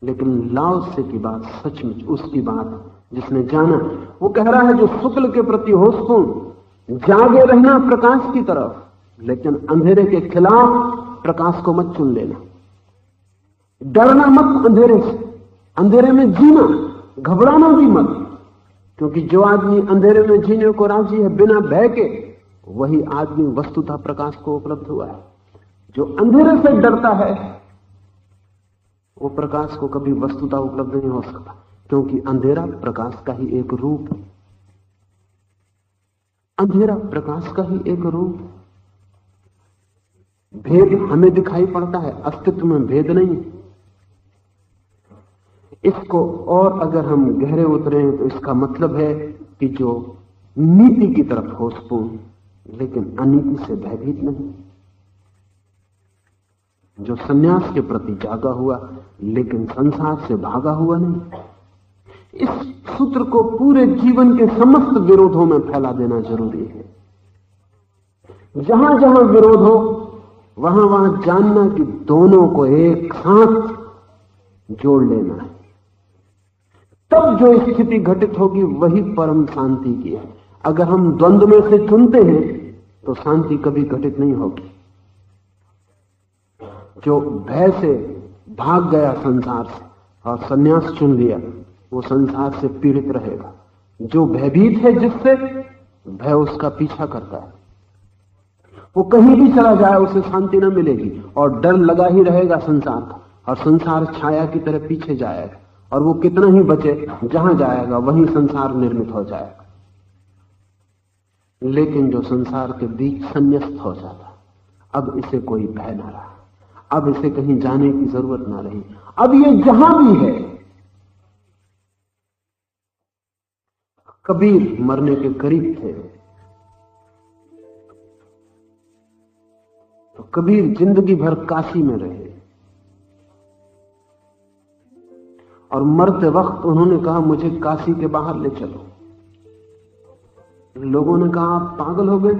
लेकिन लाओत्से की बात सचमुच उसकी बात जिसने जाना। वो कह रहा है जो शुक्ल के प्रति होशपूर्ण, जागे रहना प्रकाश की तरफ, लेकिन अंधेरे के खिलाफ प्रकाश को मत चुन लेना। डरना मत अंधेरे से, अंधेरे में जीना, घबराना भी मत, क्योंकि जो आदमी अंधेरे में जीने को राजी है बिना भय के, वही आदमी वस्तुतः प्रकाश को उपलब्ध हुआ है। जो अंधेरे से डरता है वो प्रकाश को कभी वस्तुतः उपलब्ध नहीं हो सकता, क्योंकि अंधेरा प्रकाश का ही एक रूप है। अंधेरा प्रकाश का ही एक रूप। भेद हमें दिखाई पड़ता है, अस्तित्व में भेद नहीं। इसको और अगर हम गहरे उतरे तो इसका मतलब है कि जो नीति की तरफ होशपूर्ण लेकिन अनीति से भयभीत नहीं, जो सन्यास के प्रति जागा हुआ लेकिन संसार से भागा हुआ नहीं। इस सूत्र को पूरे जीवन के समस्त विरोधों में फैला देना जरूरी है। जहां जहां विरोध हो वहां वहां जानना कि दोनों को एक साथ जोड़ लेना है। तब जो स्थिति घटित होगी वही परम शांति की है। अगर हम द्वंद्व में से चुनते हैं तो शांति कभी घटित नहीं होगी। जो भय से भाग गया संसार से और संन्यास चुन लिया, वो संसार से पीड़ित रहेगा। जो भयभीत है जिससे, भय उसका पीछा करता है। वो कहीं भी चला जाए उसे शांति न मिलेगी और डर लगा ही रहेगा संसार का, और संसार छाया की तरह पीछे जाएगा, और वो कितना ही बचे, जहां जाएगा वहीं संसार निर्मित हो जाएगा। लेकिन जो संसार के बीच संन्यस्त हो जाता, अब इसे कोई भय ना रहा, अब इसे कहीं जाने की जरूरत ना रही। अब ये जहां भी है, कबीर मरने के करीब थे तो कबीर जिंदगी भर काशी में रहे, और मरते वक्त उन्होंने कहा मुझे काशी के बाहर ले चलो। लोगों ने कहा आप पागल हो गए,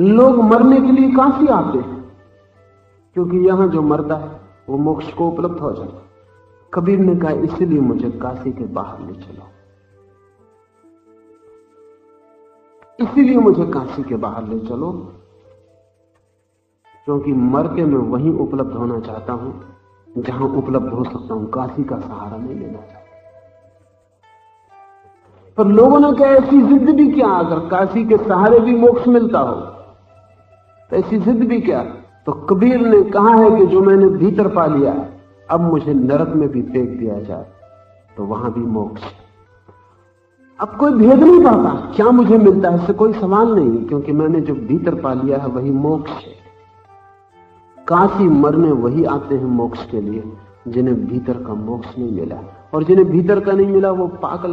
लोग मरने के लिए काशी आते हैं क्योंकि यहां जो मरता है वो मोक्ष को उपलब्ध हो जाए। कबीर ने कहा इसलिए मुझे काशी के बाहर ले चलो, इसीलिए मुझे काशी के बाहर ले चलो, क्योंकि मर के मैं वहीं उपलब्ध होना चाहता हूं जहां उपलब्ध हो सकता हूं, काशी का सहारा नहीं लेना चाहता। पर लोगों ने कहा ऐसी जिद भी क्या, अगर काशी के सहारे भी मोक्ष मिलता हो तो ऐसी जिद भी क्या। तो कबीर ने कहा है कि जो मैंने भीतर पा लिया है, अब मुझे नरक में भी फेंक दिया जाए तो वहां भी मोक्ष। अब कोई भेद नहीं पाता क्या मुझे मिलता है, इससे कोई सवाल नहीं, क्योंकि मैंने जो भीतर पा लिया है वही मोक्ष है। काशी मरने वही आते हैं मोक्ष के लिए जिन्हें भीतर का मोक्ष नहीं मिला, और जिन्हें भीतर का नहीं मिला वो पागल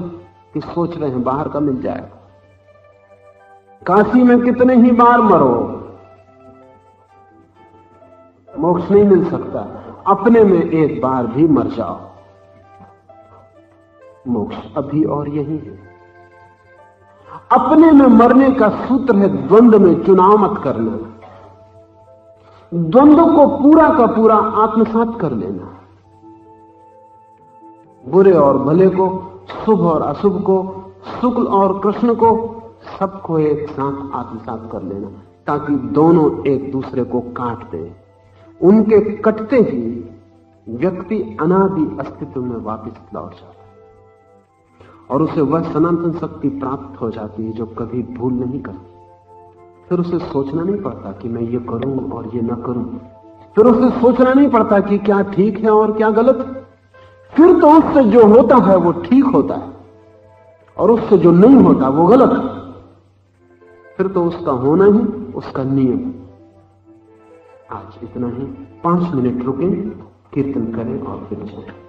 की सोच रहे हैं बाहर का मिल जाएगा। काशी में कितने ही बार मरो, मोक्ष नहीं मिल सकता। अपने में एक बार भी मर जाओ, मोक्ष अभी और यही है। अपने में मरने का सूत्र है द्वंद्व में चुनाव मत करना, द्वंद्व को पूरा का पूरा आत्मसात कर लेना, बुरे और भले को, शुभ और अशुभ को, शुक्ल और कृष्ण को, सबको एक साथ आत्मसात कर लेना, ताकि दोनों एक दूसरे को काट दें। उनके कटते ही व्यक्ति अनादि अस्तित्व में वापस लौट जाता है और उसे वह सनातन शक्ति प्राप्त हो जाती है जो कभी भूल नहीं करती। फिर उसे सोचना नहीं पड़ता कि मैं ये करूं और ये ना करूं, फिर उसे सोचना नहीं पड़ता कि क्या ठीक है और क्या गलत। फिर तो उससे जो होता है वो ठीक होता है और उससे जो नहीं होता वो गलत है। फिर तो उसका होना ही उसका नियम। आज इतना ही, 5 मिनट रुकें, कीर्तन करें और फिर चलें।